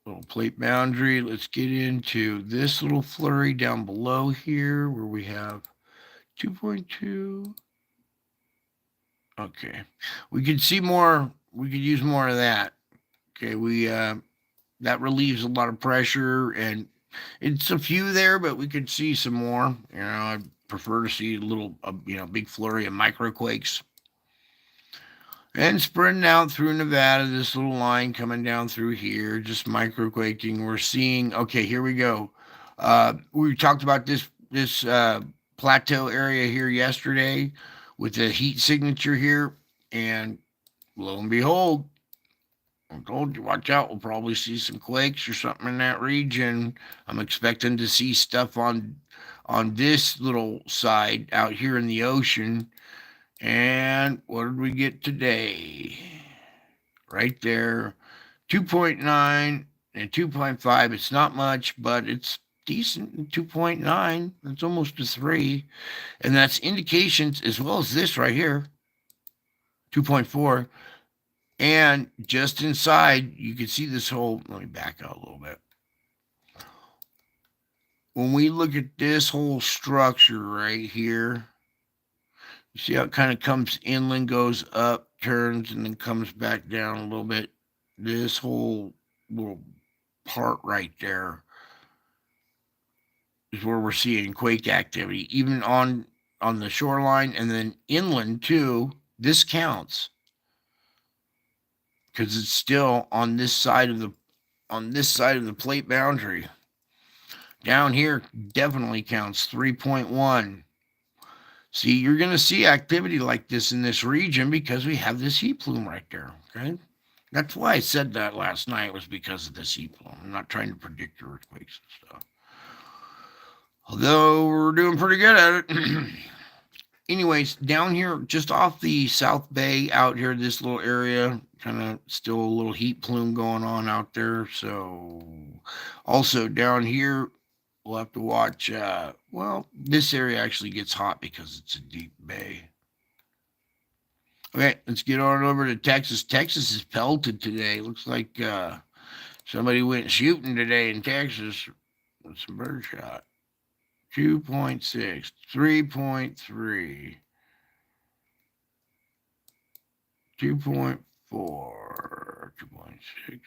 Little plate boundary. Let's get into this little flurry down below here where we have 2.2. Okay. We could see more. We could use more of that. Okay. That relieves a lot of pressure, and it's a few there, but we could see some more. I'd prefer to see a little, big flurry of microquakes. And spreading out through Nevada, this little line coming down through here, just microquaking. We're seeing, okay, here we go. We talked about this plateau area here yesterday with the heat signature here, and lo and behold, I told you, watch out. We'll probably see some quakes or something in that region. I'm expecting to see stuff on this little side out here in the ocean. And what did we get today? Right there, 2.9 and 2.5. It's not much, but it's decent. 2.9. That's almost a 3. And that's indications as well as this right here, 2.4. And just inside, you can see this whole, let me back out a little bit. When we look at this whole structure right here, you see how it kind of comes inland, goes up, turns, and then comes back down a little bit. This whole little part right there is where we're seeing quake activity, even on the shoreline and then inland too. This counts because it's still on this side of the plate boundary. Down here definitely counts 3.1. See, you're going to see activity like this in this region because we have this heat plume right there, okay? That's why I said that last night, was because of this heat plume. I'm not trying to predict earthquakes and stuff. Although we're doing pretty good at it. Anyways, down here, just off the South Bay out here, this little area, kind of still a little heat plume going on out there. So also down here, we'll have to watch. This area actually gets hot because it's a deep bay. Okay, let's get on over to Texas. Texas is pelted today. Looks like somebody went shooting today in Texas with some birdshot. 2.6, 3.3, 2.4, 2.6.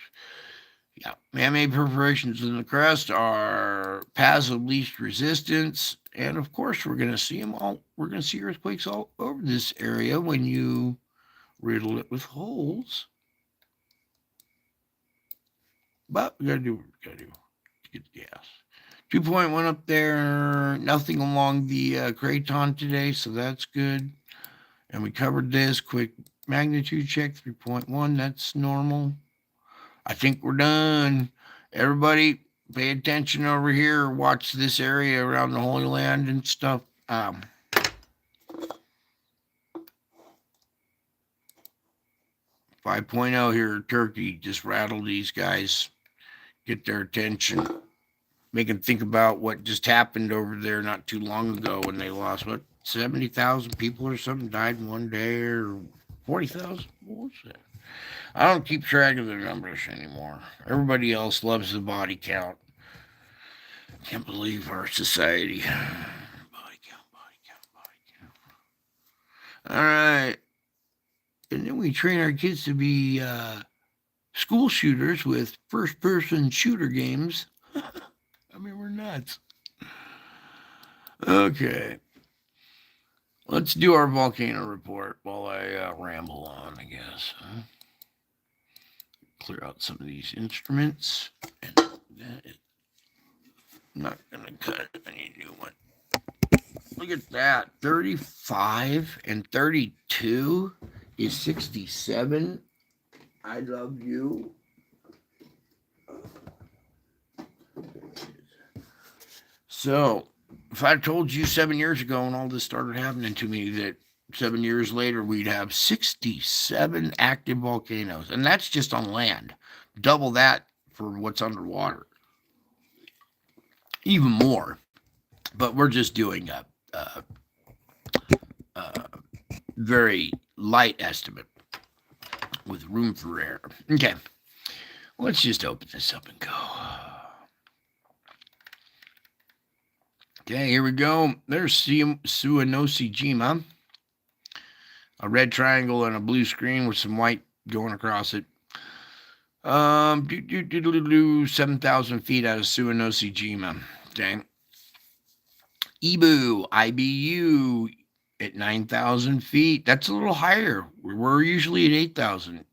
Yeah, man-made perforations in the crust are paths of least resistance, and of course, we're going to see them all. We're going to see earthquakes all over this area when you riddle it with holes. But we got to do what we got to do to get the gas. 2.1 up there. Nothing along the Craton today, so that's good. And we covered this quick magnitude check 3.1. That's normal. I think we're done. Everybody, pay attention over here. Watch this area around the Holy Land and stuff. 5.0 here, Turkey. Just rattle these guys, get their attention, make them think about what just happened over there not too long ago when they lost, 70,000 people or something died in one day, or 40,000? What was that? I don't keep track of the numbers anymore. Everybody else loves the body count. Can't believe our society. Body count, body count, body count. All right. And then we train our kids to be school shooters with first person shooter games. I mean, we're nuts. Okay. Let's do our volcano report while I ramble on, I guess. Clear out some of these instruments. And I'm not going to cut any new one. Look at that. 35 and 32 is 67. I love you. So, if I told you 7 years ago when all this started happening to me that 7 years later we'd have 67 active volcanoes, and that's just on land, double that for what's underwater, even more. But we're just doing a very light estimate with room for error. Okay, let's just open this up and go. Okay, here we go. There's Suwanosejima, a red triangle and a blue screen with some white going across it. 7,000 feet out of Suwanosejima. Okay. IBU at 9,000 feet. That's a little higher. We're usually at 8,000.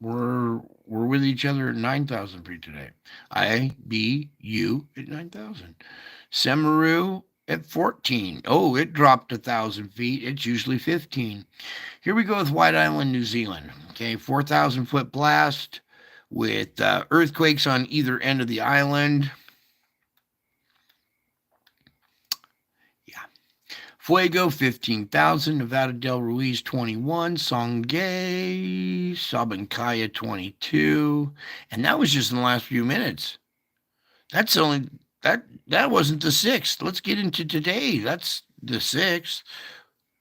We're with each other at 9,000 feet today. IBU at 9,000. Semeru at 14. Oh, it dropped 1,000 feet. It's usually 15. Here we go with White Island, New Zealand. Okay, 4,000 foot blast with earthquakes on either end of the island. Fuego, 15,000. Nevada del Ruiz, 21. Songay, Sabancaya, 22. And that was just in the last few minutes. That's only, that wasn't the 6th. Let's get into today. That's the 6th,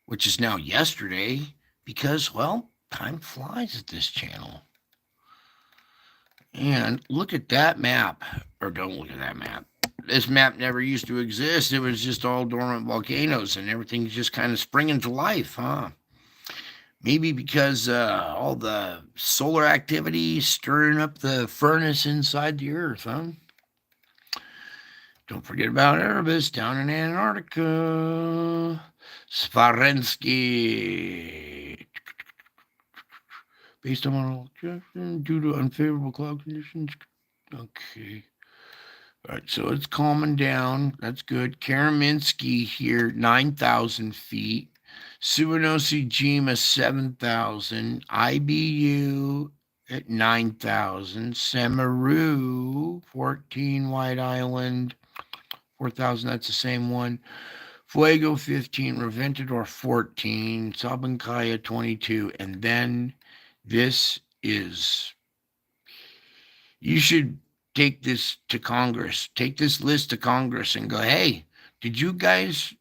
which is now yesterday, because, well, time flies at this channel. And look at that map. Or don't look at that map. This map never used to exist. It was just all dormant volcanoes, and everything's just kind of springing to life, huh? Maybe because all the solar activity stirring up the furnace inside the earth, huh? Don't forget about Erebus down in Antarctica. Svarensky. Based on model due to unfavorable cloud conditions. Okay. All right, so it's calming down. That's good. Karaminski here, 9,000 feet. Suwanosejima, 7,000. IBU at 9,000. Semeru, 14. White Island, 4,000. That's the same one. Fuego, 15. Reventador, 14. Sabancaya, 22. And then this is, you should take this to Congress. Take this list to Congress and go, hey, did you guys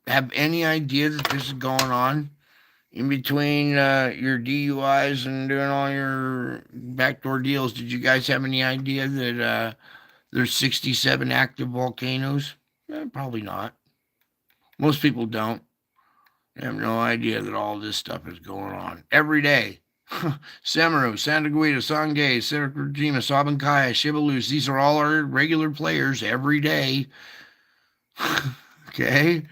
have any idea that this is going on in between your DUIs and doing all your backdoor deals? Did you guys have any idea that there's 67 active volcanoes? Probably not. Most people don't. They have no idea that all this stuff is going on every day. Semeru, Santa Guida, Sangay, Sabancaya, Sabancaya, Shibalus. These are all our regular players every day. Okay?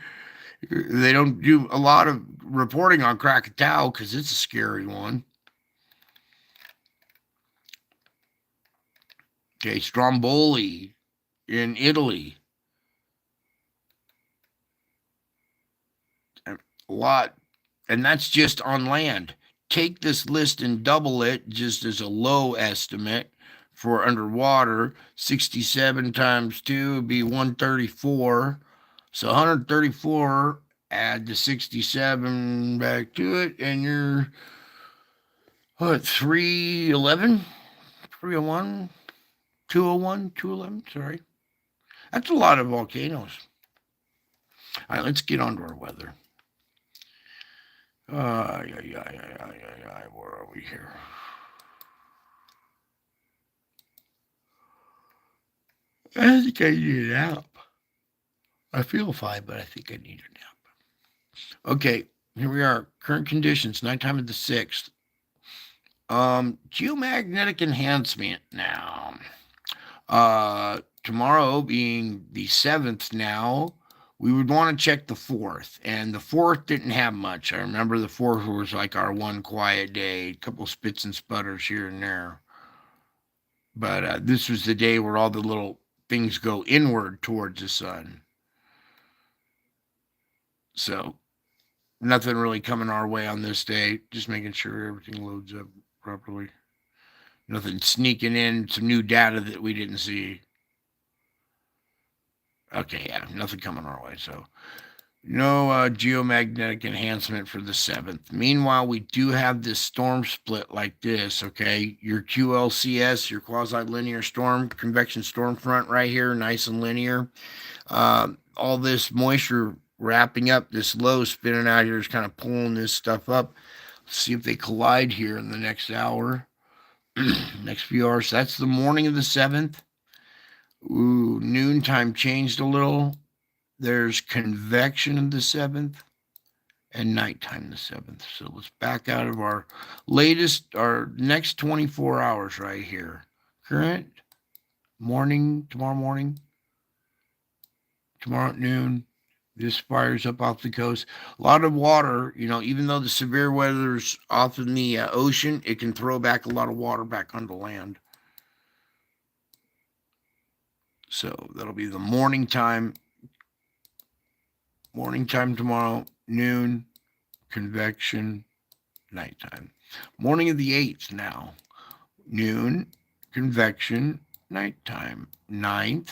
They don't do a lot of reporting on Krakatau because it's a scary one. Okay, Stromboli in Italy. A lot. And that's just on land. take this list and double it just as a low estimate for underwater. 67 times 2 would be 134. So 134, add the 67 back to it, and you're, what, 311? 301? 201? 211? Sorry. That's a lot of volcanoes. All right, let's get on to our weather. Where are we here? I think I need a nap. I feel fine, but I think I need a nap. Okay, here we are. Current conditions, nighttime of the 6th. Geomagnetic enhancement now. Tomorrow being the 7th now, we would want to check the 4th, and the 4th didn't have much. I remember the 4th was like our one quiet day, a couple spits and sputters here and there. But this was the day where all the little things go inward towards the sun. So nothing really coming our way on this day, just making sure everything loads up properly. Nothing sneaking in, some new data that we didn't see. Okay, yeah, nothing coming our way. So no geomagnetic enhancement for the 7th. Meanwhile, we do have this storm split like this, okay? Your QLCS, your quasi-linear storm, convection storm front right here, nice and linear. All this moisture wrapping up, this low spinning out here is kind of pulling this stuff up. Let's see if they collide here in the next hour, next few hours. That's the morning of the 7th. Ooh, noontime changed a little. There's convection of the 7th and nighttime the 7th. So let's back out of our next 24 hours right here. Current morning, tomorrow at noon. This fires up off the coast. A lot of water, even though the severe weather's off in the ocean, it can throw back a lot of water back onto land. So that'll be the morning time. Morning time tomorrow, noon, convection, nighttime. Morning of the 8th now. Noon, convection, nighttime. 9th,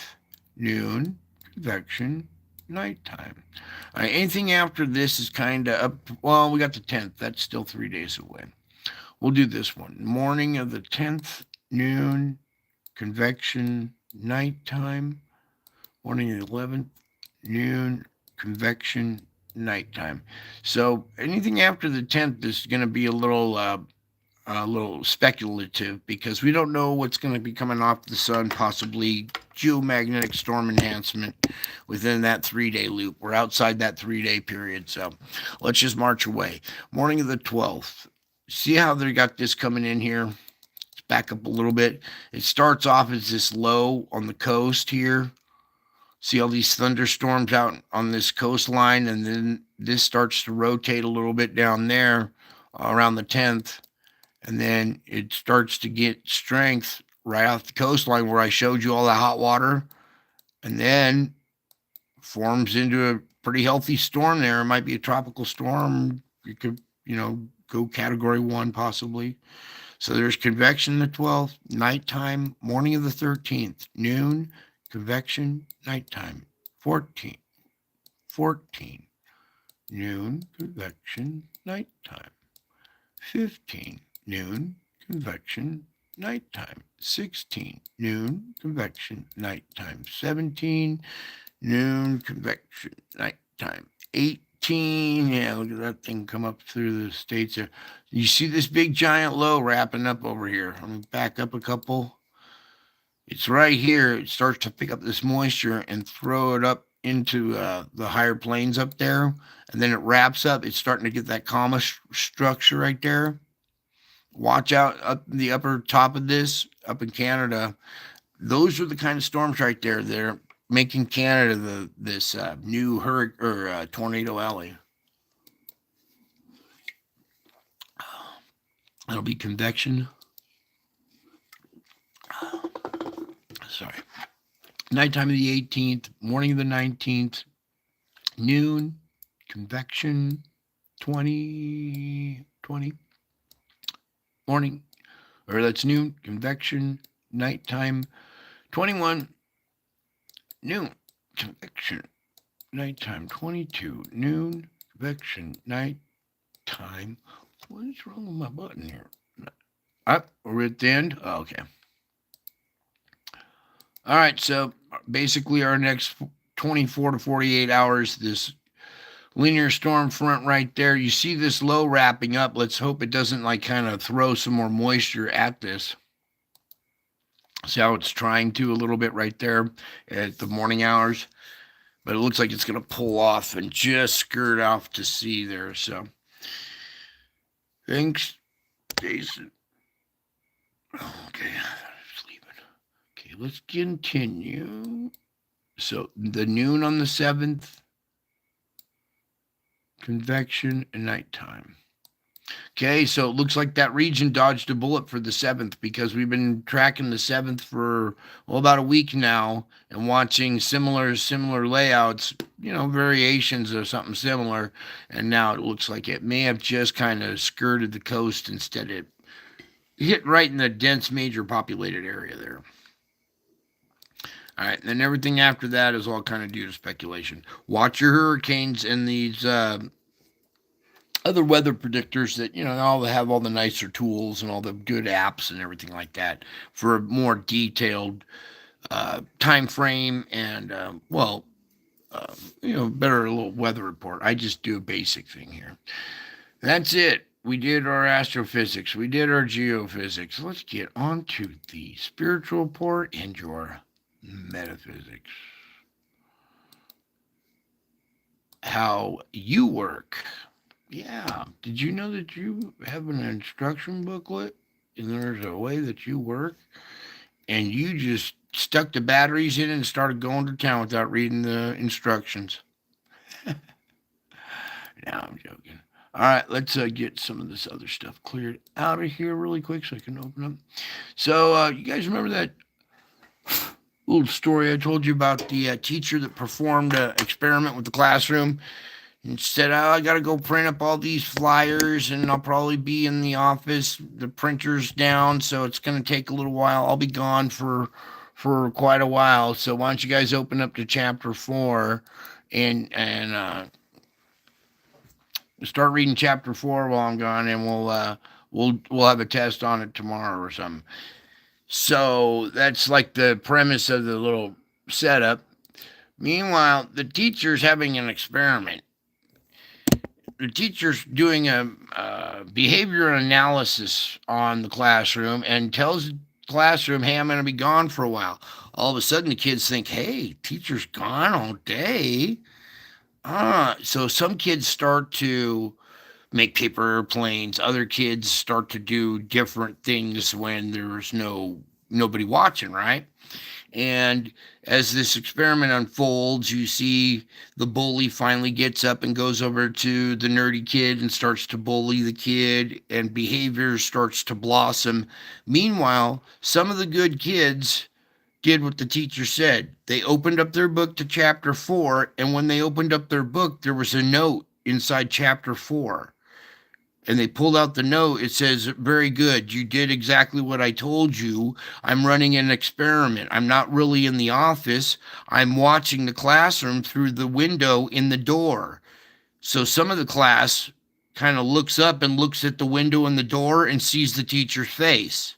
noon, convection, nighttime. Anything after this is kind of up. Well, we got the 10th. That's still 3 days away. We'll do this one. Morning of the 10th, noon, convection, nighttime. Morning of the 11th, noon, convection, nighttime. So anything after the 10th is going to be a little speculative because we don't know what's going to be coming off the sun, possibly geomagnetic storm enhancement within that 3-day loop. We're outside that 3-day period, so let's just march away. Morning of the 12th. See how they got this coming in here? Let's back up a little bit. It starts off as this low on the coast here. See all these thunderstorms out on this coastline, and then this starts to rotate a little bit down there around the 10th. And then it starts to get strength right off the coastline where I showed you all the hot water, and then forms into a pretty healthy storm there. It might be a tropical storm. It could, go category 1 possibly. So there's convection the 12th, nighttime, morning of the 13th, noon, convection, nighttime, 14, noon, convection, nighttime, 15, noon, convection, nighttime, 16, noon, convection, nighttime, 17, noon, convection, nighttime, 18, yeah, look at that thing come up through the states there. You see this big giant low wrapping up over here. Let me back up a couple. It's right here. It starts to pick up this moisture and throw it up into the higher plains up there, and then it wraps up. It's starting to get that comma structure right there. Watch out up in the upper top of this, up in Canada. Those are the kind of storms right there. They're making Canada this new tornado alley. That'll be convection. Sorry. Nighttime of the 18th, morning of the 19th, noon, convection, 20. morning, or that's noon, convection, nighttime, 21, noon, convection, nighttime, 22, noon, convection, nighttime. What is wrong with my button here? Up, we're at the end. Oh, okay. All right, so basically our next 24 to 48 hours, this linear storm front right there. You see this low wrapping up. Let's hope it doesn't like kind of throw some more moisture at this. See how it's trying to a little bit right there at the morning hours, but it looks like it's going to pull off and just skirt off to sea there. So thanks, Jason. Okay, sleeping. Okay, let's continue. So the noon on the 7th, convection and nighttime. Okay, so it looks like that region dodged a bullet for the 7th because we've been tracking the 7th for about a week now and watching similar layouts, variations of something similar, and now it looks like it may have just kind of skirted the coast instead. It hit right in the dense major populated area there. All right, and then everything after that is all kind of due to speculation. Watch your hurricanes and these other weather predictors that all have all the nicer tools and all the good apps and everything like that for a more detailed time frame and better little weather report. I just do a basic thing here. That's it. We did our astrophysics. We did our geophysics. Let's get on to the spiritual report and your metaphysics. How you work. Yeah. Did you know that you have an instruction booklet and there's a way that you work and you just stuck the batteries in and started going to town without reading the instructions? No, I'm joking. All right, let's get some of this other stuff cleared out of here really quick so I can open up. So, you guys remember that little story I told you about the teacher that performed an experiment with the classroom and said, "Oh, I got to go print up all these flyers and I'll probably be in the office. The printer's down, so it's going to take a little while. I'll be gone for quite a while. So why don't you guys open up to chapter 4 and start reading chapter 4 while I'm gone, and we'll have a test on it tomorrow or something." So that's like the premise of the little setup. Meanwhile, the teacher's having an experiment. The teacher's doing a behavior analysis on the classroom and tells the classroom, "Hey, I'm going to be gone for a while." All of a sudden, the kids think, "Hey, teacher's gone all day." So some kids start to make paper airplanes. Other kids start to do different things when there's nobody watching, right? And as this experiment unfolds, you see the bully finally gets up and goes over to the nerdy kid and starts to bully the kid, and behavior starts to blossom. Meanwhile, some of the good kids did what the teacher said. They opened up their book to chapter 4, and when they opened up their book, there was a note inside chapter 4. And they pulled out the note. It says, "Very good. You did exactly what I told you. I'm running an experiment. I'm not really in the office. I'm watching the classroom through the window in the door." So some of the class kind of looks up and looks at the window in the door and sees the teacher's face.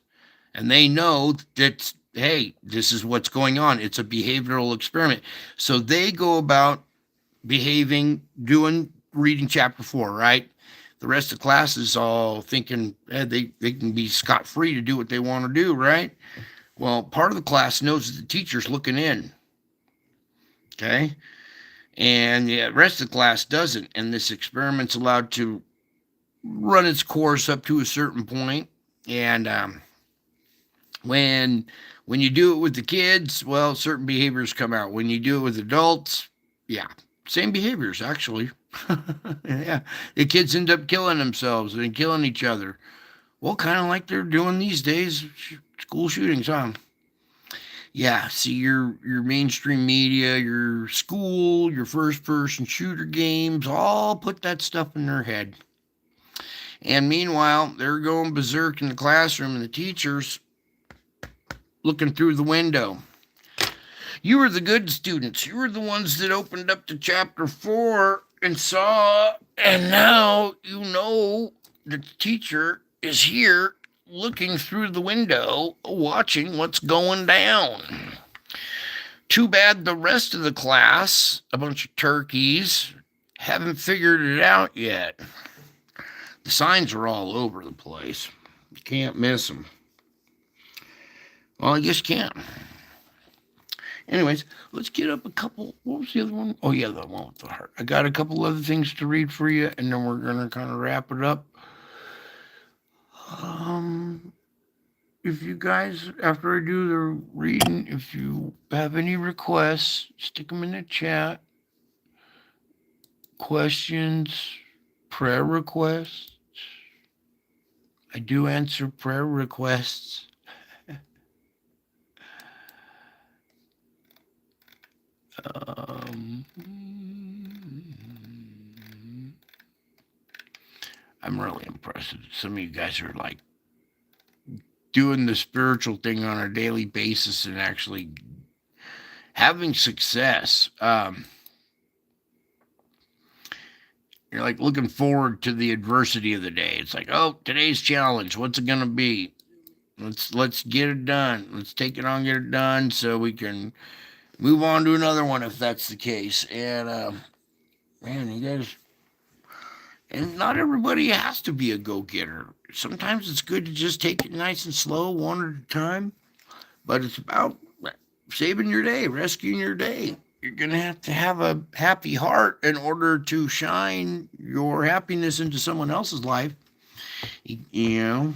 And they know that, hey, this is what's going on. It's a behavioral experiment. So they go about behaving, reading chapter 4, right? The rest of the class is all thinking they can be scot-free to do what they want to do, right? Well, part of the class knows that the teacher's looking in, okay? And the rest of the class doesn't, and this experiment's allowed to run its course up to a certain point. And when you do it with the kids, well, certain behaviors come out. When you do it with adults, yeah, same behaviors, actually. Yeah, the kids end up killing themselves and killing each other. Well, kind of like they're doing these days, school shootings, huh? Yeah, see your mainstream media, your school, your first-person shooter games, all put that stuff in their head. And meanwhile, they're going berserk in the classroom, and the teacher's looking through the window. You were the good students. You were the ones that opened up to chapter 4 and saw, and now you know the teacher is here looking through the window, watching what's going down. Too bad the rest of the class, a bunch of turkeys, haven't figured it out yet. The signs are all over the place. You can't miss them. Well, I guess you can't. Anyways, let's get up a couple. What was the other one? Oh, yeah, the one with the heart. I got a couple other things to read for you, and then we're going to kind of wrap it up. If you guys, after I do the reading, if you have any requests, stick them in the chat. Questions, prayer requests. I do answer prayer requests. I'm really impressed. Some of you guys are like doing the spiritual thing on a daily basis and actually having success. You're like looking forward to the adversity of the day. It's like, oh, today's challenge. What's it gonna be? Let's get it done. Let's take it on, get it done, so we can move on to another one if that's the case. And man, you guys, and not everybody has to be a go-getter. Sometimes it's good to just take it nice and slow, one at a time. But it's about saving your day, rescuing your day. You're going to have a happy heart in order to shine your happiness into someone else's life. You know.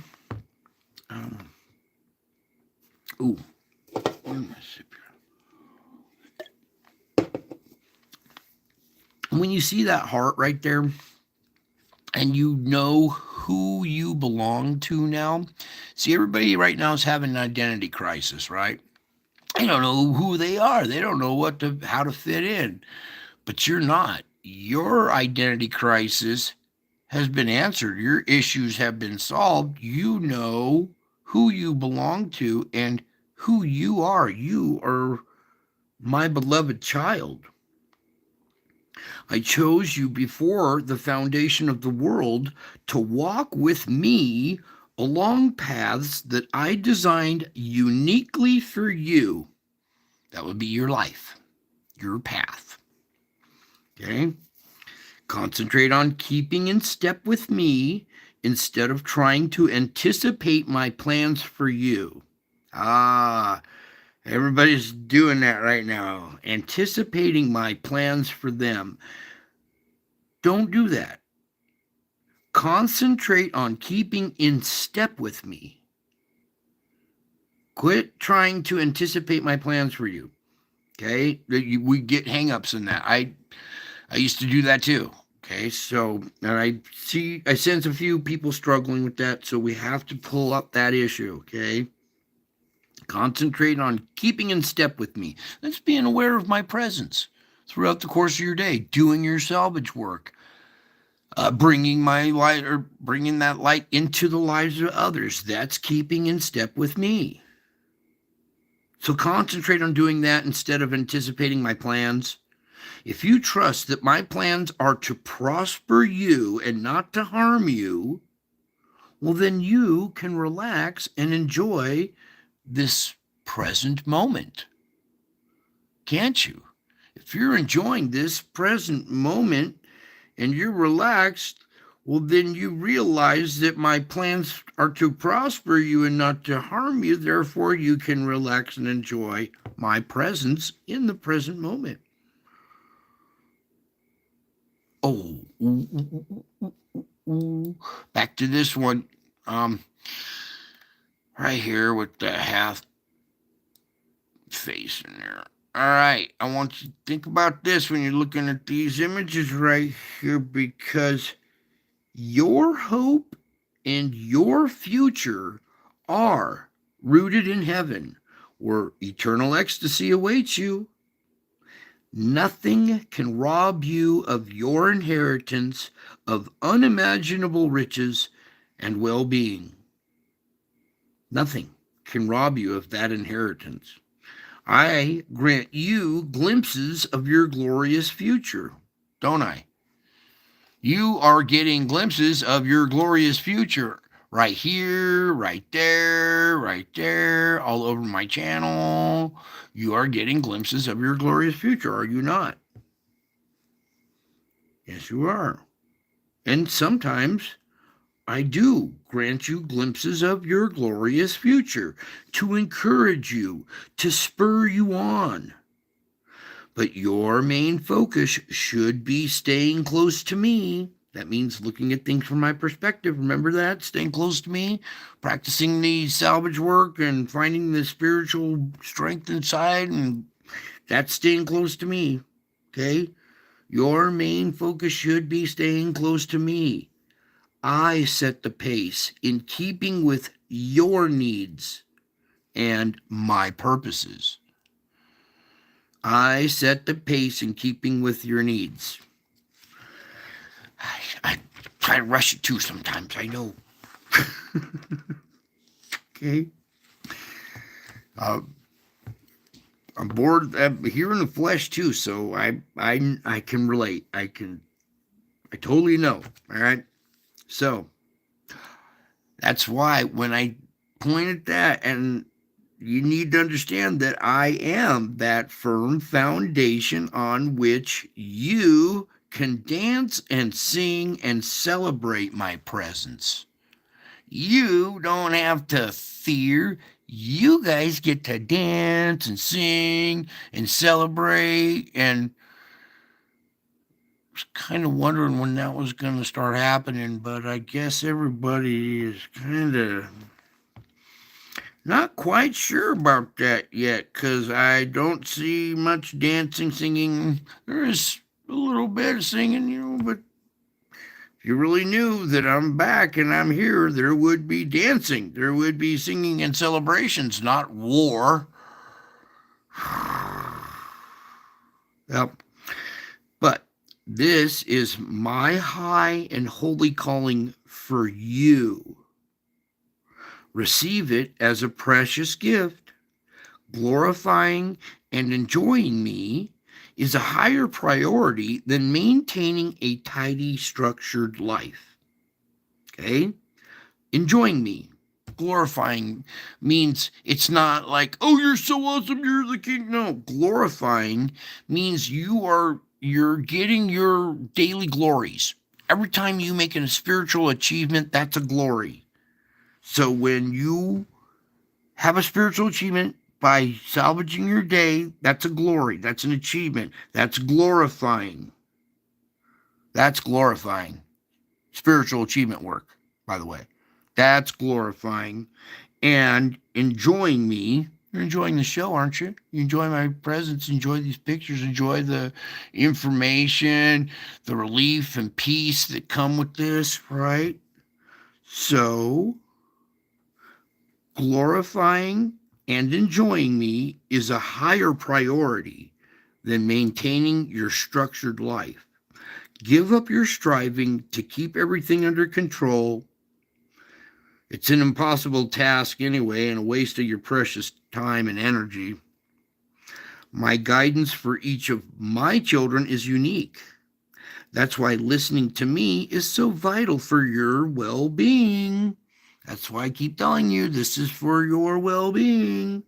Ooh. Where's my sip here? When you see that heart right there, and you know who you belong to now. See, everybody right now is having an identity crisis, right? They don't know who they are. They don't know how to fit in. But you're not. Your identity crisis has been answered. Your issues have been solved. You know who you belong to and who you are. You are my beloved child. I chose you before the foundation of the world to walk with me along paths that I designed uniquely for you. That would be your life, your path. Okay? Concentrate on keeping in step with me instead of trying to anticipate my plans for you. Everybody's doing that right now, anticipating my plans for them. Don't do that. Concentrate on keeping in step with me. Quit trying to anticipate my plans for you. Okay? We get hang-ups in that. I used to do that too. Okay? So, and I sense a few people struggling with that, so we have to pull up that issue. Okay? Concentrate on keeping in step with me. That's being aware of my presence throughout the course of your day, doing your salvage work, bringing my light or bringing that light into the lives of others. That's keeping in step with me. So concentrate on doing that instead of anticipating my plans. If you trust that my plans are to prosper you and not to harm you, well, then you can relax and enjoy this present moment. Can't you? If you're enjoying this present moment and you're relaxed, well, then you realize that my plans are to prosper you and not to harm you. Therefore, you can relax and enjoy my presence in the present moment. Oh, back to this one. Right here with the half face in there. All right, I want you to think about this when you're looking at these images right here, because your hope and your future are rooted in heaven, where eternal ecstasy awaits you. Nothing can rob you of your inheritance of unimaginable riches and well-being. Nothing can rob you of that inheritance. I grant you glimpses of your glorious future, don't I? You are getting glimpses of your glorious future right here, right there, all over my channel. You are getting glimpses of your glorious future, are you not? Yes, you are. And sometimes I do grant you glimpses of your glorious future to encourage you, to spur you on. But your main focus should be staying close to me. That means looking at things from my perspective. Remember that? Staying close to me, practicing the salvage work and finding the spiritual strength inside, and that's staying close to me. Okay? Your main focus should be staying close to me. I set the pace in keeping with your needs and my purposes. I set the pace in keeping with your needs. I try to rush it too sometimes, I know. Okay. I'm bored here in the flesh too, so I can relate. I totally know. All right. So that's why when I point at that, and you need to understand that I am that firm foundation on which you can dance and sing and celebrate my presence. You don't have to fear. You guys get to dance and sing and celebrate. And I was kind of wondering when that was going to start happening, but I guess everybody is kind of not quite sure about that yet, because I don't see much dancing, singing. There is a little bit of singing, but if you really knew that I'm back and I'm here, there would be dancing. There would be singing and celebrations, not war. Yep. But this is my high and holy calling for you. Receive it as a precious gift. Glorifying and enjoying me is a higher priority than maintaining a tidy, structured life. Okay? Enjoying me, glorifying means it's not like, oh, you're so awesome, you're the king. No, glorifying means you're getting your daily glories. Every time you make a spiritual achievement, that's a glory. So when you have a spiritual achievement by salvaging your day, that's a glory. That's an achievement. That's glorifying. That's glorifying. Spiritual achievement work, by the way. That's glorifying. And enjoying me. You're enjoying the show, aren't you? You enjoy my presence, enjoy these pictures, enjoy the information, the relief and peace that come with this, right? So, glorifying and enjoying me is a higher priority than maintaining your structured life. Give up your striving to keep everything under control. It's an impossible task anyway, and a waste of your precious time and energy. My guidance for each of my children is unique. That's why listening to me is so vital for your well-being. That's why I keep telling you this is for your well-being.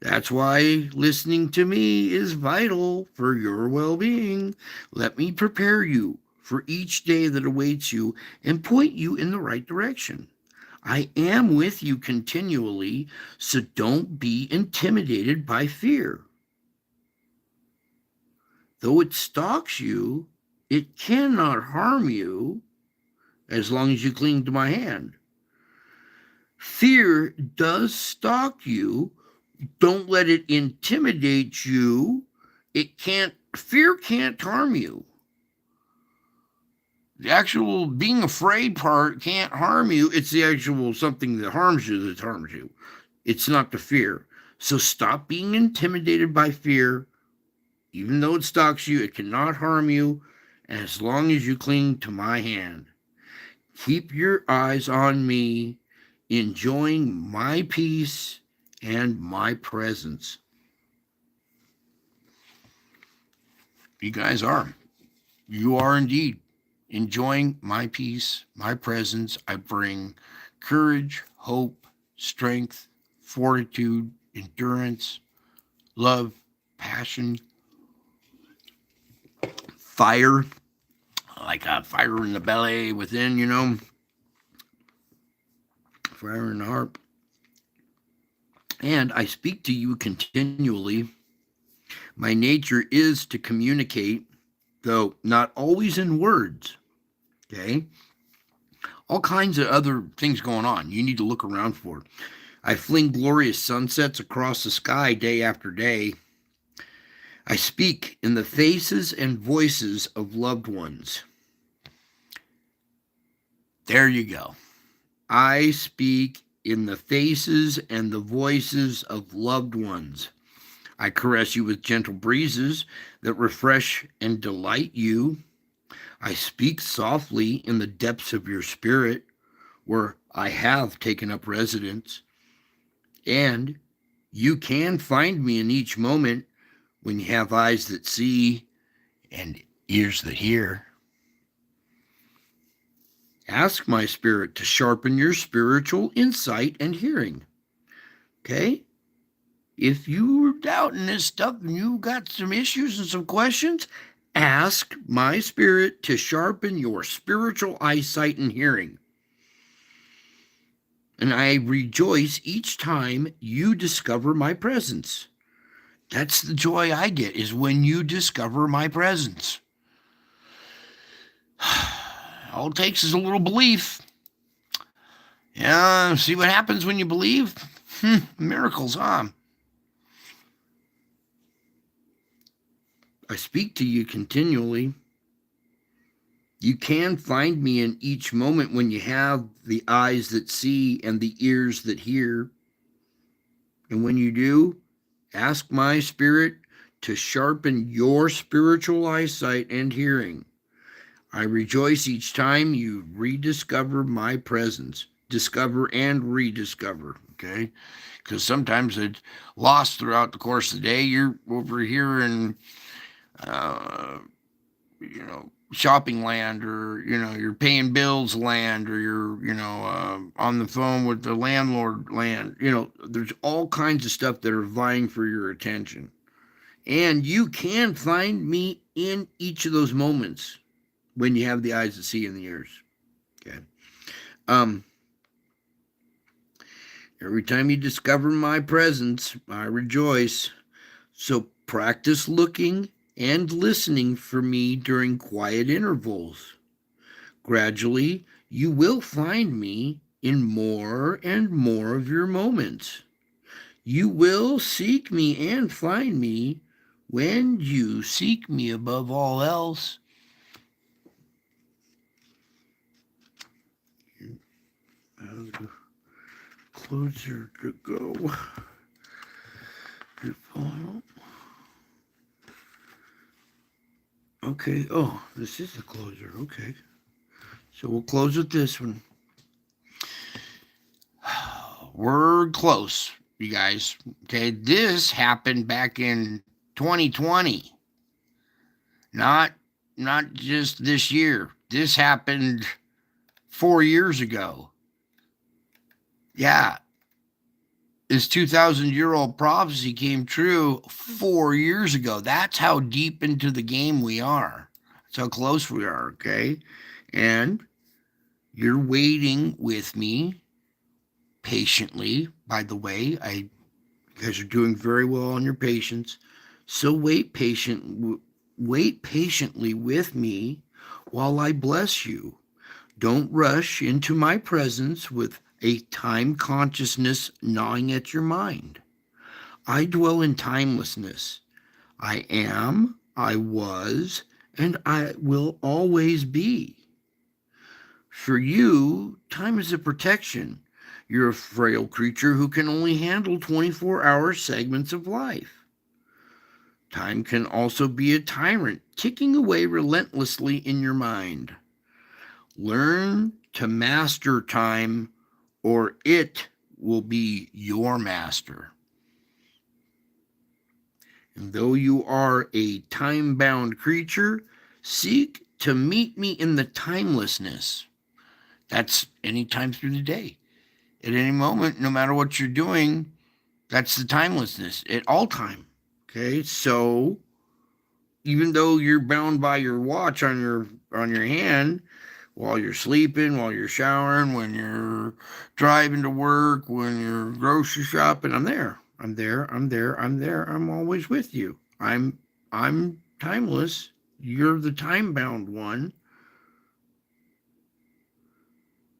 That's why listening to me is vital for your well-being. Let me prepare you for each day that awaits you and point you in the right direction. I am with you continually, so don't be intimidated by fear. Though it stalks you, it cannot harm you as long as you cling to my hand. Fear does stalk you. Don't let it intimidate you. Fear can't harm you. The actual being afraid part can't harm you. It's the actual something that harms you that harms you. It's not the fear. So stop being intimidated by fear. Even though it stalks you, it cannot harm you as long as you cling to my hand. Keep your eyes on me, enjoying my peace and my presence. You guys are. You are indeed enjoying my peace, my presence. I bring courage, hope, strength, fortitude, endurance, love, passion, fire, like a fire in the belly within, fire in the heart. And I speak to you continually. My nature is to communicate, though not always in words. Okay? All kinds of other things going on you need to look around for. I fling glorious sunsets across the sky day after day. I speak in the faces and voices of loved ones. There you go. I speak in the faces and the voices of loved ones. I caress you with gentle breezes that refresh and delight you. I speak softly in the depths of your spirit, where I have taken up residence. And you can find me in each moment when you have eyes that see and ears that hear. Ask my spirit to sharpen your spiritual insight and hearing. Okay? If you're doubting this stuff and you got some issues and some questions, ask my spirit to sharpen your spiritual eyesight and hearing. And I rejoice each time you discover my presence. That's the joy I get, is when you discover my presence. All it takes is a little belief. Yeah, see what happens when you believe? Miracles, huh? I speak to you continually. You can find me in each moment when you have the eyes that see and the ears that hear. And when you do, ask my spirit to sharpen your spiritual eyesight and hearing. I rejoice each time you rediscover my presence. Discover and rediscover, okay? Because sometimes it's lost throughout the course of the day. You're over here in, shopping land, or, you're paying bills land, or you're, on the phone with the landlord land. There's all kinds of stuff that are vying for your attention. And you can find me in each of those moments when you have the eyes to see and the ears. Okay. Every time you discover my presence, I rejoice. So practice looking and listening for me during quiet intervals. Gradually, you will find me in more and more of your moments. You will seek me and find me when you seek me above all else. Closer to go. Okay. Oh, this is the closer. Okay. So we'll close with this one. We're close, you guys. Okay. This happened back in 2020. Not just this year. This happened 4 years ago. Yeah. This 2,000-year-old prophecy came true 4 years ago. That's how deep into the game we are. That's how close we are, okay? And you're waiting with me patiently. By the way, you guys are doing very well on your patience. So wait patiently with me while I bless you. Don't rush into my presence with a time consciousness gnawing at your mind. I dwell in timelessness. I am, I was, and I will always be. For you, time is a protection. You're a frail creature who can only handle 24-hour segments of life. Time can also be a tyrant, ticking away relentlessly in your mind. Learn to master time, or it will be your master. And though you are a time-bound creature, seek to meet me in the timelessness. That's any time through the day. At any moment, no matter what you're doing, that's the timelessness at all time. Okay, so even though you're bound by your watch on your hand, while you're sleeping, while you're showering, when you're driving to work, when you're grocery shopping, I'm there. I'm there. I'm there. I'm there. I'm always with you. I'm timeless. You're the time-bound one.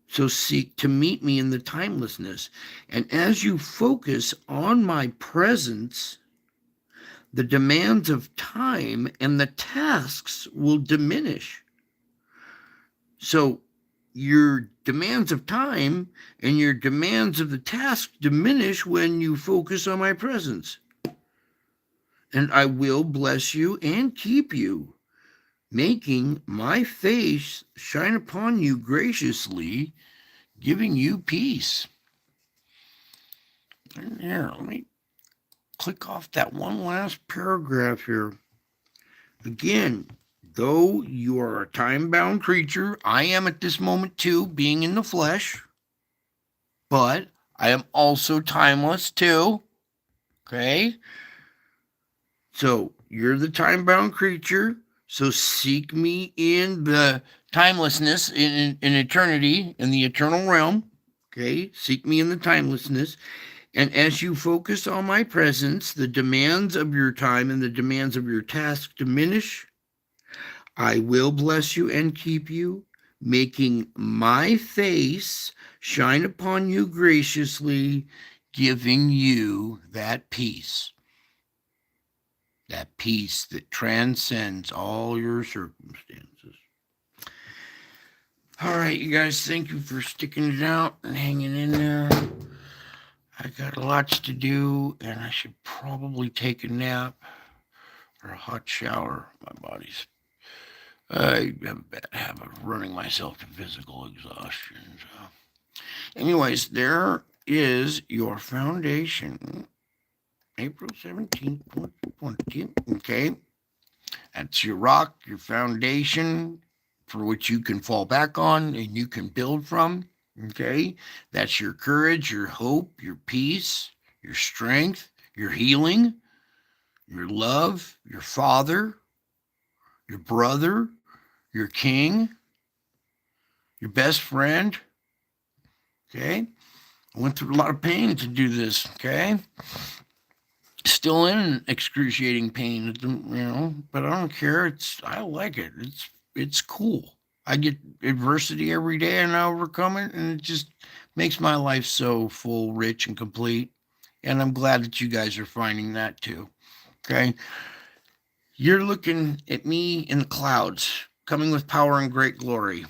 So seek to meet me in the timelessness. And as you focus on my presence, the demands of time and the tasks will diminish. So your demands of time and your demands of the task diminish when you focus on my presence. And I will bless you and keep you, making my face shine upon you graciously, giving you peace. And here, let me click off that one last paragraph here. Again, though you are a time-bound creature, I am at this moment too, being in the flesh, but I am also timeless too. Okay? So you're the time-bound creature, so seek me in the timelessness, in eternity, in the eternal realm. Okay? Seek me in the timelessness. And as you focus on my presence, the demands of your time and the demands of your task diminish. I will bless you and keep you, making my face shine upon you graciously, giving you that peace that transcends all your circumstances. All right, you guys, thank you for sticking it out and hanging in there. I got lots to do, and I should probably take a nap or a hot shower. My body's I have a bad habit of running myself to physical exhaustion. So. Anyways, there is your foundation. April 17th, 2020. Okay. That's your rock, your foundation for which you can fall back on and you can build from. Okay. That's your courage, your hope, your peace, your strength, your healing, your love, your father, your brother, your king, your best friend. Okay. I went through a lot of pain to do this. Okay. Still in excruciating pain, but I don't care. I like it. It's cool. I get adversity every day and I overcome it, and it just makes my life so full, rich, and complete. And I'm glad that you guys are finding that too. Okay. You're looking at me in the clouds, coming with power and great glory.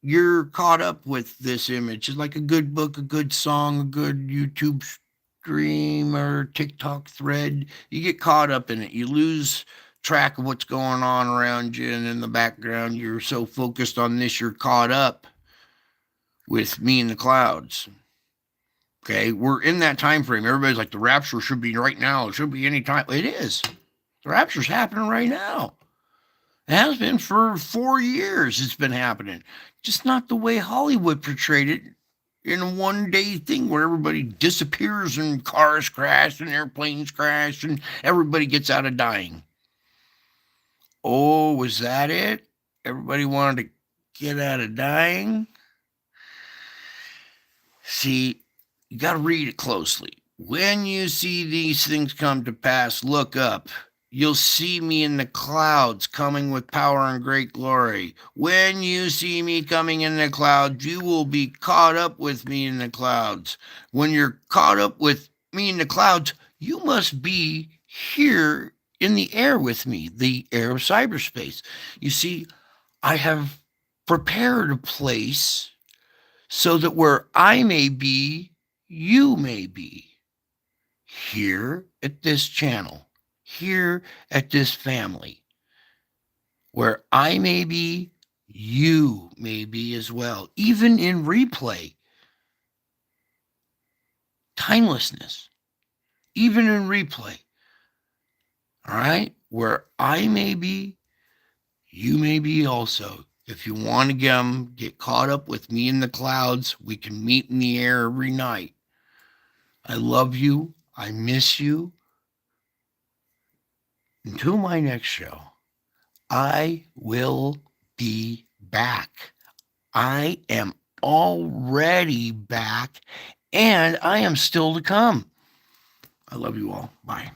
You're caught up with this image. It's like a good book, a good song, a good YouTube stream or TikTok thread. You get caught up in it. You lose track of what's going on around you, and in the background, you're so focused on this, you're caught up with me in the clouds. Okay, we're in that time frame. Everybody's like, the rapture should be right now. It should be any time. It is. The rapture's happening right now. It has been for 4 years. It's been happening. Just not the way Hollywood portrayed it in a one-day thing where everybody disappears and cars crash and airplanes crash and everybody gets out of dying. Oh, was that it? Everybody wanted to get out of dying? See, you got to read it closely. When you see these things come to pass, look up. You'll see me in the clouds coming with power and great glory. When you see me coming in the clouds, you will be caught up with me in the clouds. When you're caught up with me in the clouds, you must be here in the air with me, the air of cyberspace. You see, I have prepared a place so that where I may be, you may be. Here at this channel. Here at this family, where I may be, You may be as well, even in replay. Timelessness, even in replay. All right? Where I may be, you may be also. If you want to get caught up with me in the clouds, we can meet in the air every night. I love you. I miss you. Until my next show, I will be back. I am already back, and I am still to come. I love you all. Bye.